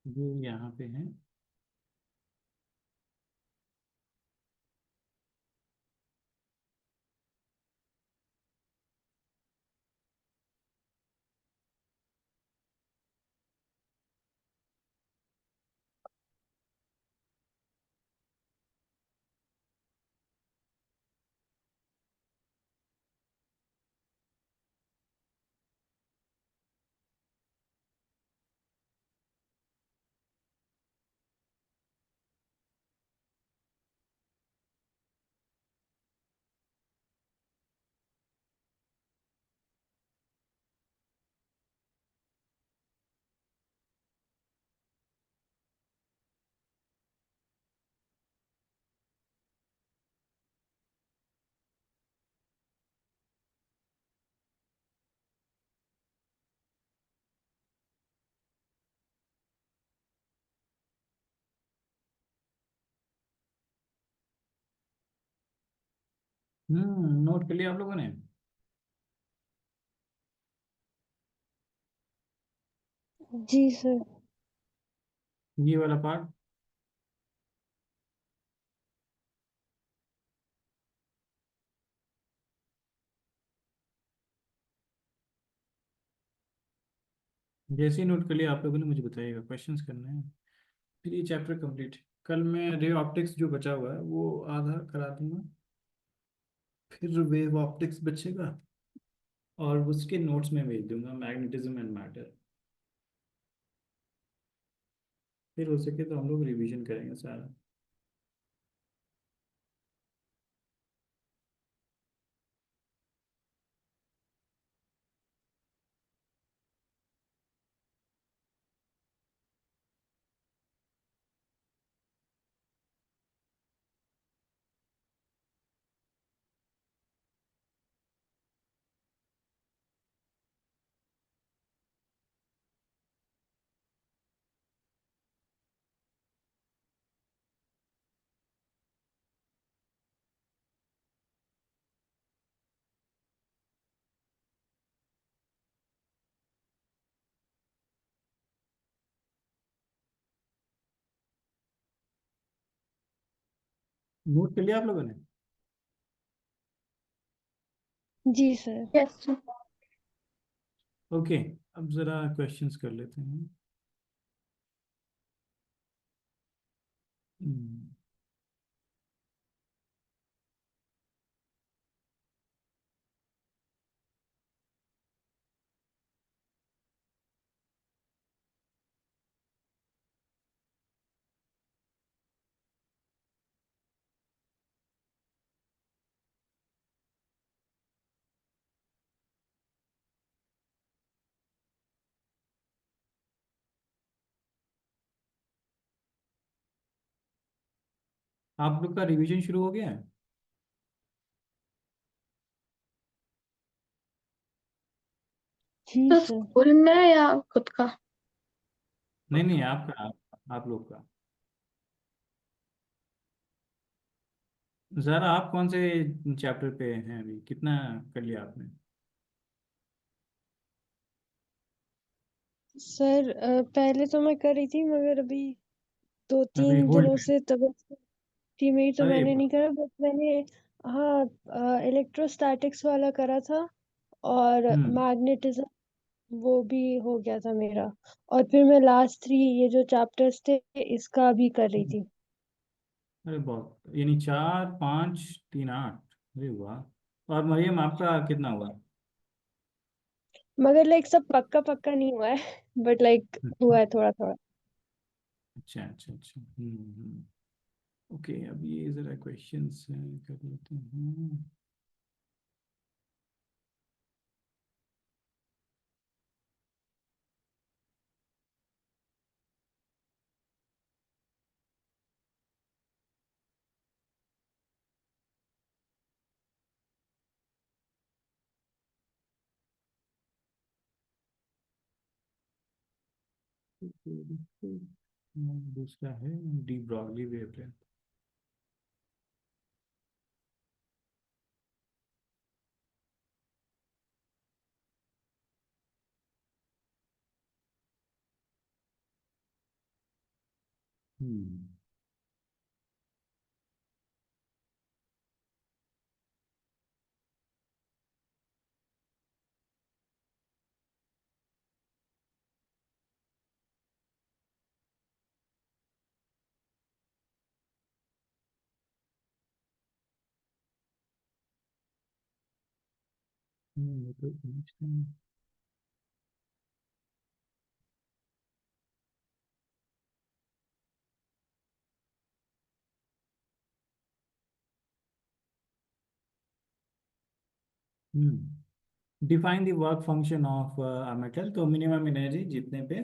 ये यहाँ पे है। नोट कर लिया आप लोगों ने? जी सर। ये वाला पार्ट। जैसे ही नोट कर लिया आप लोगों ने मुझे बताइएगा, क्वेश्चंस करने हैं। फिर ये चैप्टर कंप्लीट। कल मैं रे ऑप्टिक्स जो बचा हुआ है वो आधा करा दूंगा। फिर वेव ऑप्टिक्स बचेगा, और उसके नोट्स में भेज दूंगा, मैग्नेटिज्म एंड मैटर। फिर हो सके तो हम लोग रिवीजन करेंगे सारा। नोट कर लिया आप लोगों ने? जी सर। Yes sir. ओके। अब जरा क्वेश्चंस कर लेते हैं। हम्म, आप लोग का रिवीजन शुरू हो गया है? जी तो सर। स्कूल में या खुद का? नहीं नहीं, आपका आप लोग का। ज़रा आप कौन से चैप्टर पे हैं अभी, कितना कर लिया आपने? सर पहले तो मैं कर रही थी मगर अभी दो अभी तीन होल्ड दिनों है? से तबीयत थी मेरी तो अरे मैंने नहीं करा, बट मैंने हाँ इलेक्ट्रोस्टैटिक्स वाला करा था और हम्म। मैग्नेटिज्म वो भी हो गया था मेरा। और फिर मैं लास्ट 3 ये जो चैप्टर्स थे इसका भी कर रही थी। अरे बहुत, यानी 4 5 3 8। अरे वाह। और मरियम आपका कितना हुआ? मगर लाइक सब पक्का पक्का नहीं हुआ है बट लाइक अच्छा हुआ है थोड़ा थोड़ा। अच्छा अच्छा अच्छा। ओके, अब ये जरा क्वेश्चंस कर लेते हैं। दूसरा है डी ब्रॉगली वेवलेंथ। हम्म ये तो Einstein- hmm define the work function of a metal. तो मिनिमम एनर्जी जितने पे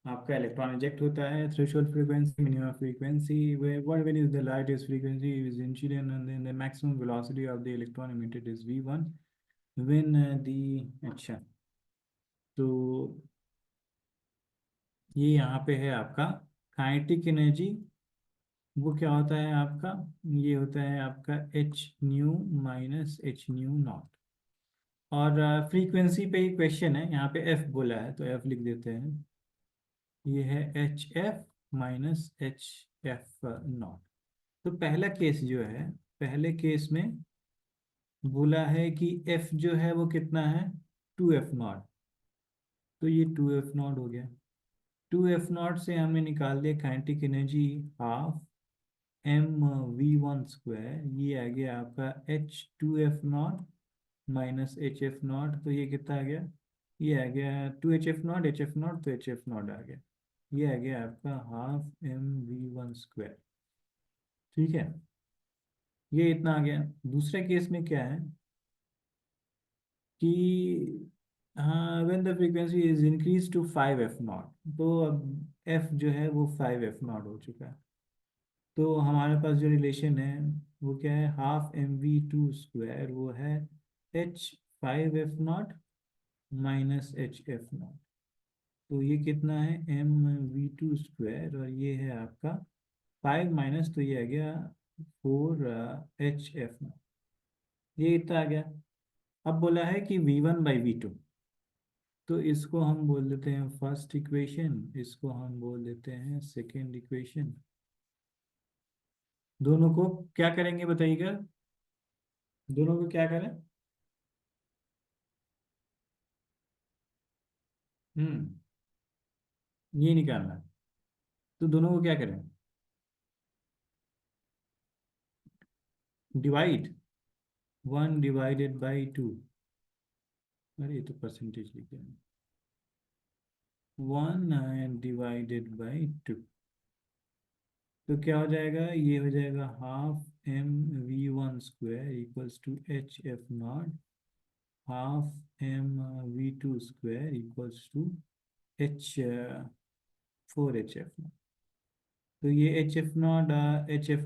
आपका इलेक्ट्रॉन इजेक्ट होता है, threshold frequency, minimum frequency, what when is the lightest frequency is incident and then the maximum velocity of the electron emitted is v1 when the अच्छा। तो ये यहाँ पे है आपका काइनेटिक एनर्जी। वो क्या होता है आपका? ये होता है आपका H new minus H new not. और फ्रीक्वेंसी पे ही क्वेश्चन है, यहाँ पे एफ बोला है तो एफ लिख देते हैं। ये है H F minus H F not. तो पहला केस जो है, पहले केस में बोला है कि एफ जो है वो कितना है, 2f0। तो ये 2f0 हो गया। 2f0 से हमने निकाल दिया kinetic energy, half mv1 square. ये आ गया आपका h2f0 माइनस hf0। तो ये कितना आ गया? ये आ गया 2hf0 hf0, तो hf0 आ गया। ये आ गया आपका हाफ mv1 स्क्वायर। ठीक है, ये इतना आ गया। दूसरे केस में क्या है कि हाँ, when the frequency is increase to 5f0। तो अब f जो है वो 5f0 हो चुका है। तो हमारे पास जो रिलेशन है वो क्या है, हाफ mv2 स्क्वायर वो है h5f0 माइनस hf0। तो ये कितना है, mv2 स्क्वायर, और ये है आपका 5 माइनस, तो ये आ गया 4hf0। ये इतना आ गया। अब बोला है कि v1/v2। तो इसको हम बोल देते हैं फर्स्ट इक्वेशन, इसको हम बोल देते हैं सेकेंड इक्वेशन। दोनों को क्या करेंगे बताइएगा, दोनों को क्या करें? हम्म ये निकालना है। तो दोनों को क्या करें? डिवाइड, 1/2। अरे ये तो परसेंटेज लिखे हैं, 1/2। तो क्या हो जाएगा, ये हो जाएगा half mv1 square equals to hf0, half mv2 square equals to h 4hf0। तो ये एच एफ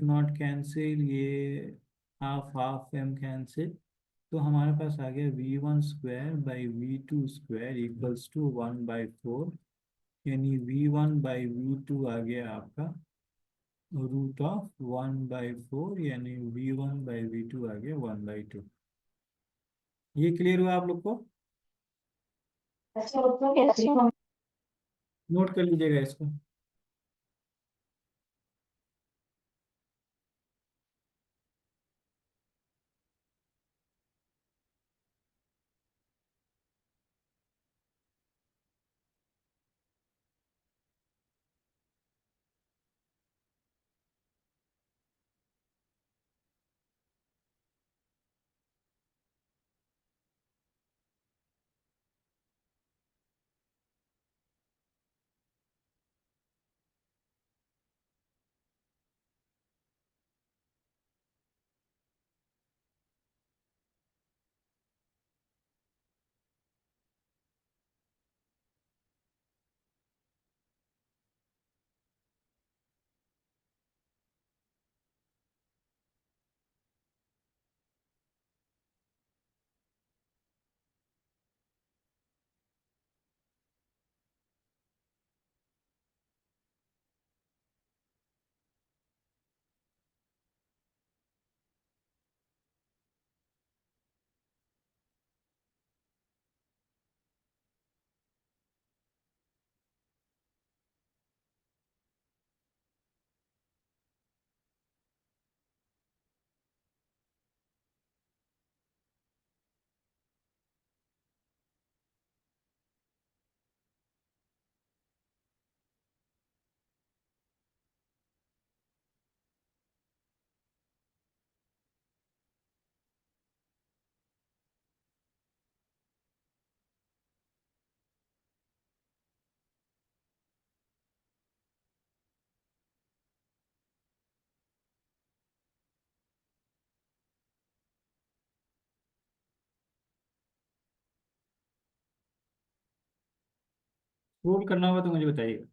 नॉट कैंसिल, ये हाफ हाफ एम कैंसिल। तो हमारे पास आ गया v1 square by v2 square equals to 1/4। यानी v1/v2 आ गया आपका √ऑफ 1/4, यानी v1/v2 आ गया 1/2। ये क्लियर हुआ आप लोग को? Yes sir. नोट कर लीजिएगा इसको। प्रूव करना होगा तो मुझे बताइए।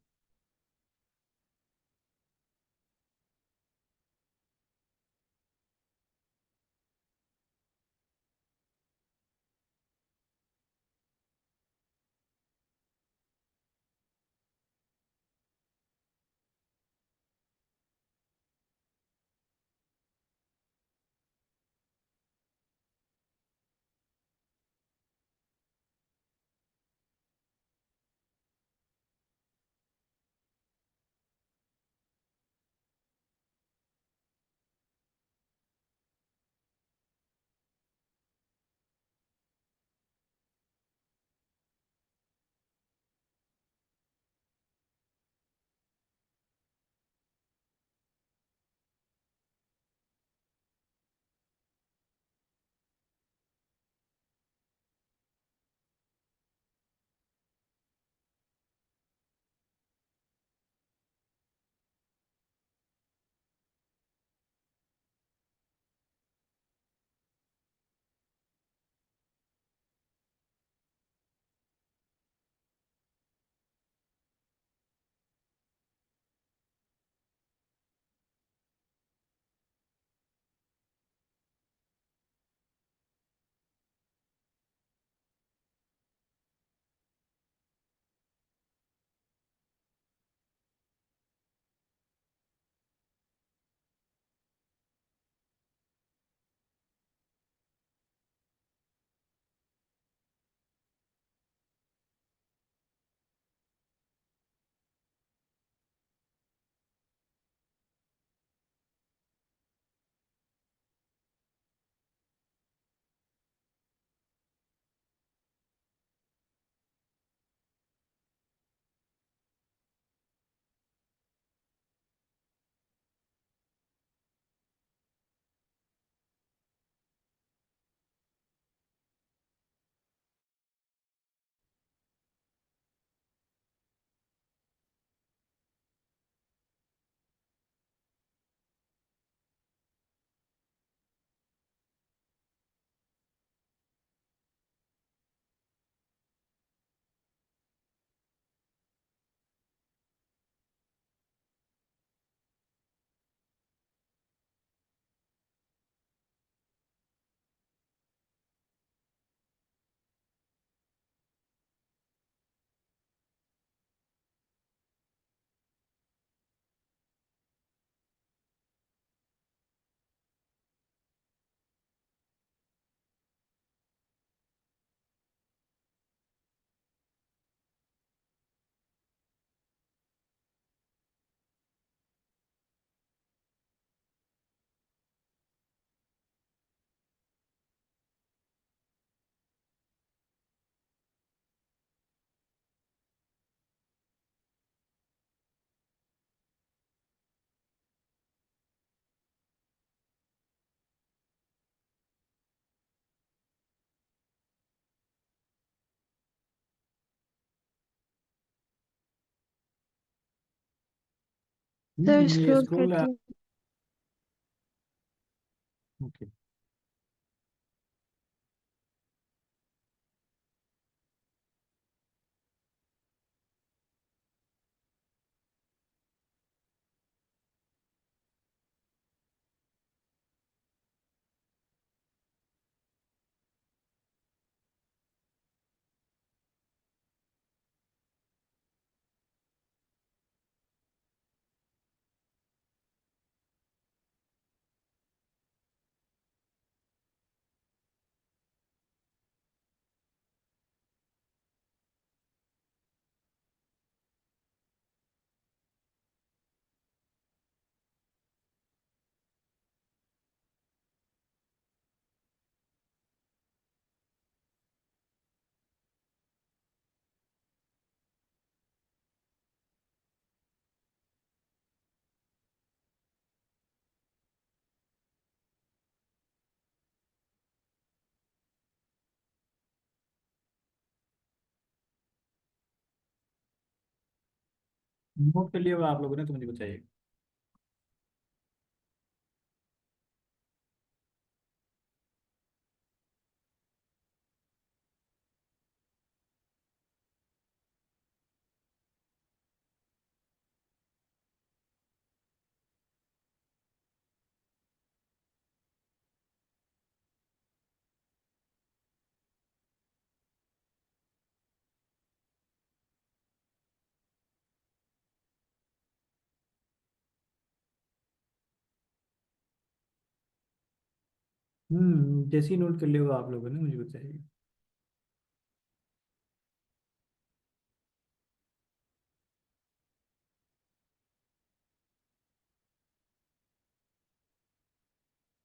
सर ये स्क्रॉल स्क्रॉल। करती हूँ। ओके। नोट कर लिया होगा आप लोगों ने, तो मुझे बताइए। जैसे ही नोट कर लिया होगा आप लोगों ने, मुझे बताइए।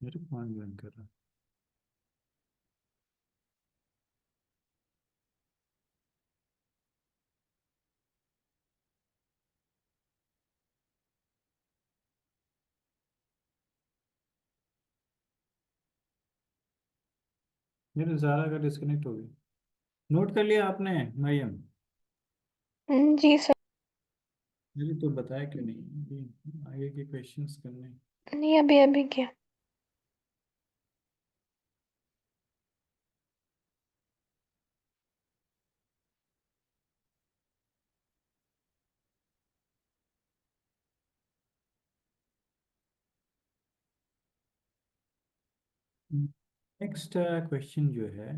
मेरे फोन बंद कर रहा। मेरे ज़ारा का डिस्कनेक्ट हो गया। नोट कर लिया आपने, मरियम? जी सर। मुझे तो बताया क्यों नहीं अभी आगे के क्वेश्चंस करने। नहीं, अभी अभी क्या। नेक्स्ट क्वेश्चन जो है,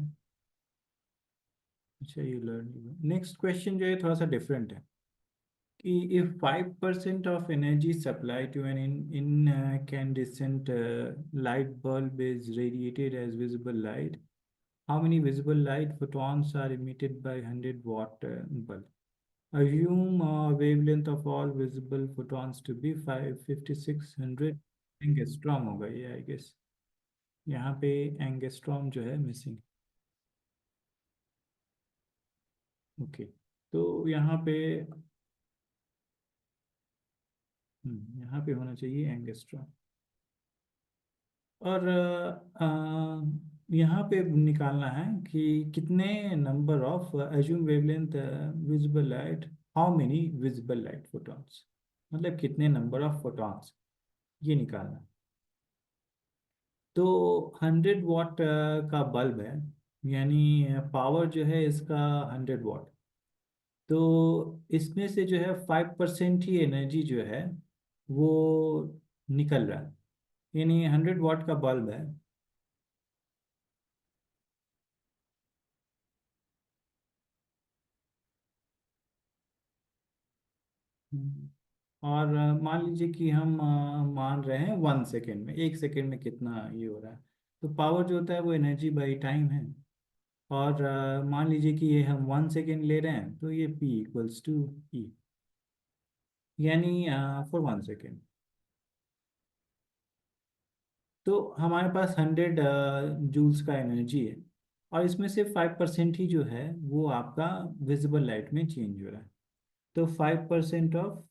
अच्छा ये लर्निंग, नेक्स्ट क्वेश्चन जो है थोड़ा सा डिफरेंट है कि if 5% of energy supply to an incandescent light bulb is radiated as visible light, how many visible light photons are emitted by 100-watt bulb? Assume wavelength of all visible photons to be 5600 angstrom होगा ये, I guess. यहाँ पे angstrom जो है missing. Okay, तो यहाँ पे यहाँ पे होना चाहिए एंगस्ट्रॉम। और यहाँ पे निकालना है कि कितने number of assume wavelength visible light, how many visible light photons, मतलब कितने नंबर ऑफ फोटॉन्स, ये निकालना है। तो 100 वाट का बल्ब है, यानी पावर जो है इसका 100 वाट। तो इसमें से जो है 5% ही एनर्जी जो है वो निकल रहा है, यानी 100 वाट का बल्ब है। और मान लीजिए कि हम मान रहे हैं 1 सेकेंड में, 1 सेकेंड में कितना ये हो रहा है। तो पावर जो होता है वो एनर्जी बाई टाइम है। और मान लीजिए कि ये हम 1 सेकेंड ले रहे हैं, तो ये P = E, यानी फॉर 1 सेकेंड। तो हमारे पास 100 जूल्स का एनर्जी है, और इसमें से 5% ही जो है वो आपका विजिबल लाइट में चेंज हो रहा है। तो 5% ऑफ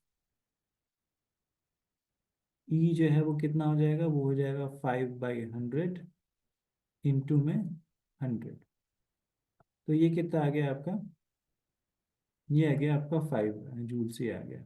ई जो है वो कितना हो जाएगा, वो हो जाएगा 5/100 इंटू में 100। तो ये कितना आ गया आपका, ये आ गया आपका 5 जूल से आ गया।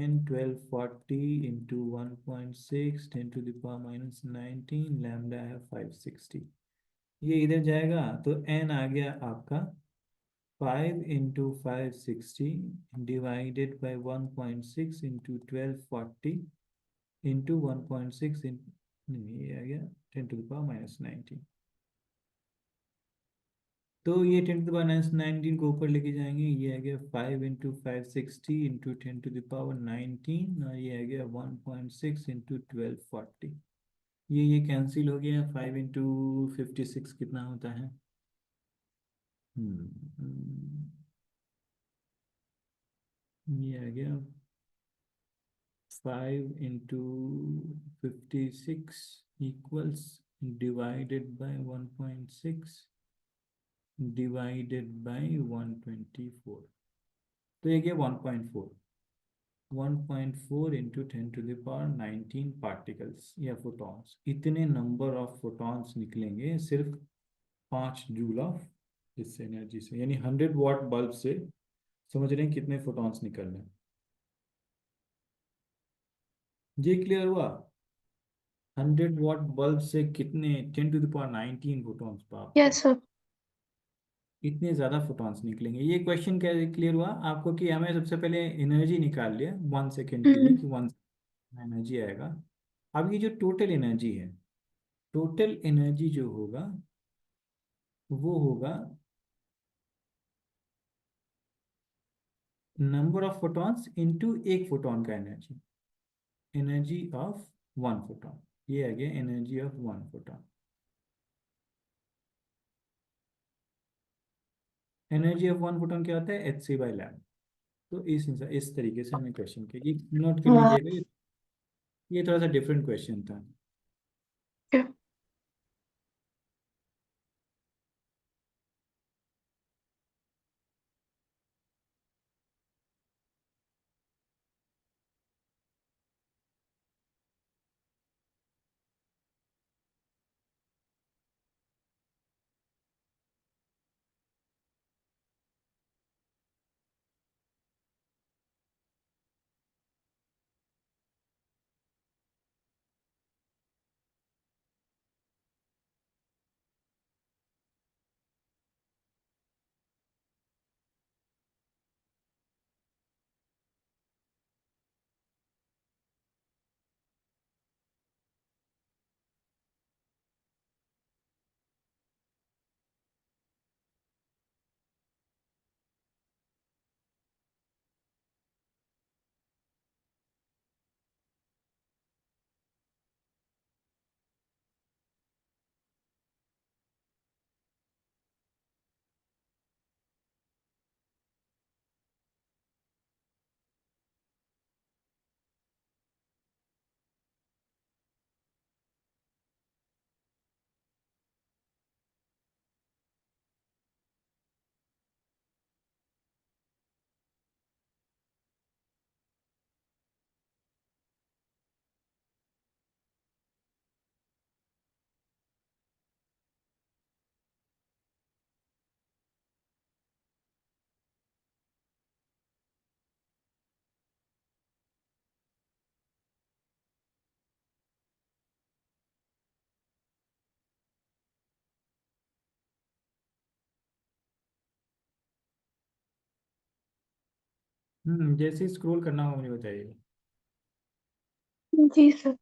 10 12 40 into 1.6 10 to the power minus 19 lambda है 560। ये इधर जाएगा तो n आ गया आपका 5 into 560 divided by 1.6 into 1240 into 1.6 in नहीं, ये आ गया 10 to the power minus 19। तो ये 10 टू द पावर माइनस 19 को ऊपर लेके जाएंगे, ये आ गया 5 into 560 into 10 to the power 19 और ये आ गया 1.6 इंटू 1240। ये कैंसिल हो गया। 5 इंटू 56 कितना होता है? ये आ गया 5 into 56 equals divided by 1.6 divided by 124। तो ये गया 1.4 into 10 to the power 19 particles या फोटॉन्स। इतने नंबर ऑफ फोटॉन्स निकलेंगे सिर्फ 5 जूल ऑफ इससे एनर्जी से, यानी 100 वॉट बल्ब से। समझ रहे हैं कितने फोटॉन्स निकल रहे हैं? ये क्लियर हुआ? 100 वॉट बल्ब से कितने 10 टू द पावर 19 फोटॉन्स? बाप रे, यस सर। इतने ज्यादा फोटॉन्स निकलेंगे। ये क्वेश्चन क्या क्लियर हुआ आपको कि हमें सबसे पहले एनर्जी निकाल लिया 1 सेकेंड के लिए कि 1 एनर्जी आएगा। अब ये जो टोटल एनर्जी है, टोटल एनर्जी जो होगा वो होगा नंबर ऑफ फोटॉन्स इनटू एक फोटॉन का एनर्जी, एनर्जी ऑफ 1 फोटॉन। ये आ गया energy of 1 photon. Energy of 1 photon क्या होता है? hc/λ। तो इस तरीके से हमें क्वेश्चन के ये नोट कर वाह। लीजिएगा। ये थोड़ा सा डिफरेंट क्वेश्चन था। जैसे स्क्रॉल करना हो मुझे बताइए। जी सर।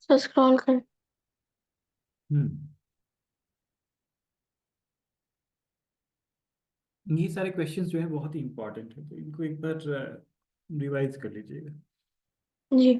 सर स्क्रॉल कर। हम्म ये सारे क्वेश्चंस जो है बहुत ही इंपॉर्टेंट है, तो इनको एक बार रिवाइज कर लीजिएगा। जी।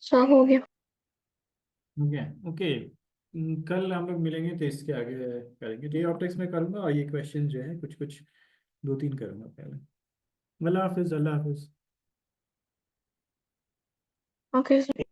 सर हो गया। Okay okay. कल हम लोग मिलेंगे तो इसके आगे करेंगे। रे ऑप्टिक्स में करूँगा और ये क्वेश्चन जो है कुछ कुछ दो तीन करूँगा पहले। अल्लाह हाफिज़, अल्लाह हाफिज़। Okay sir.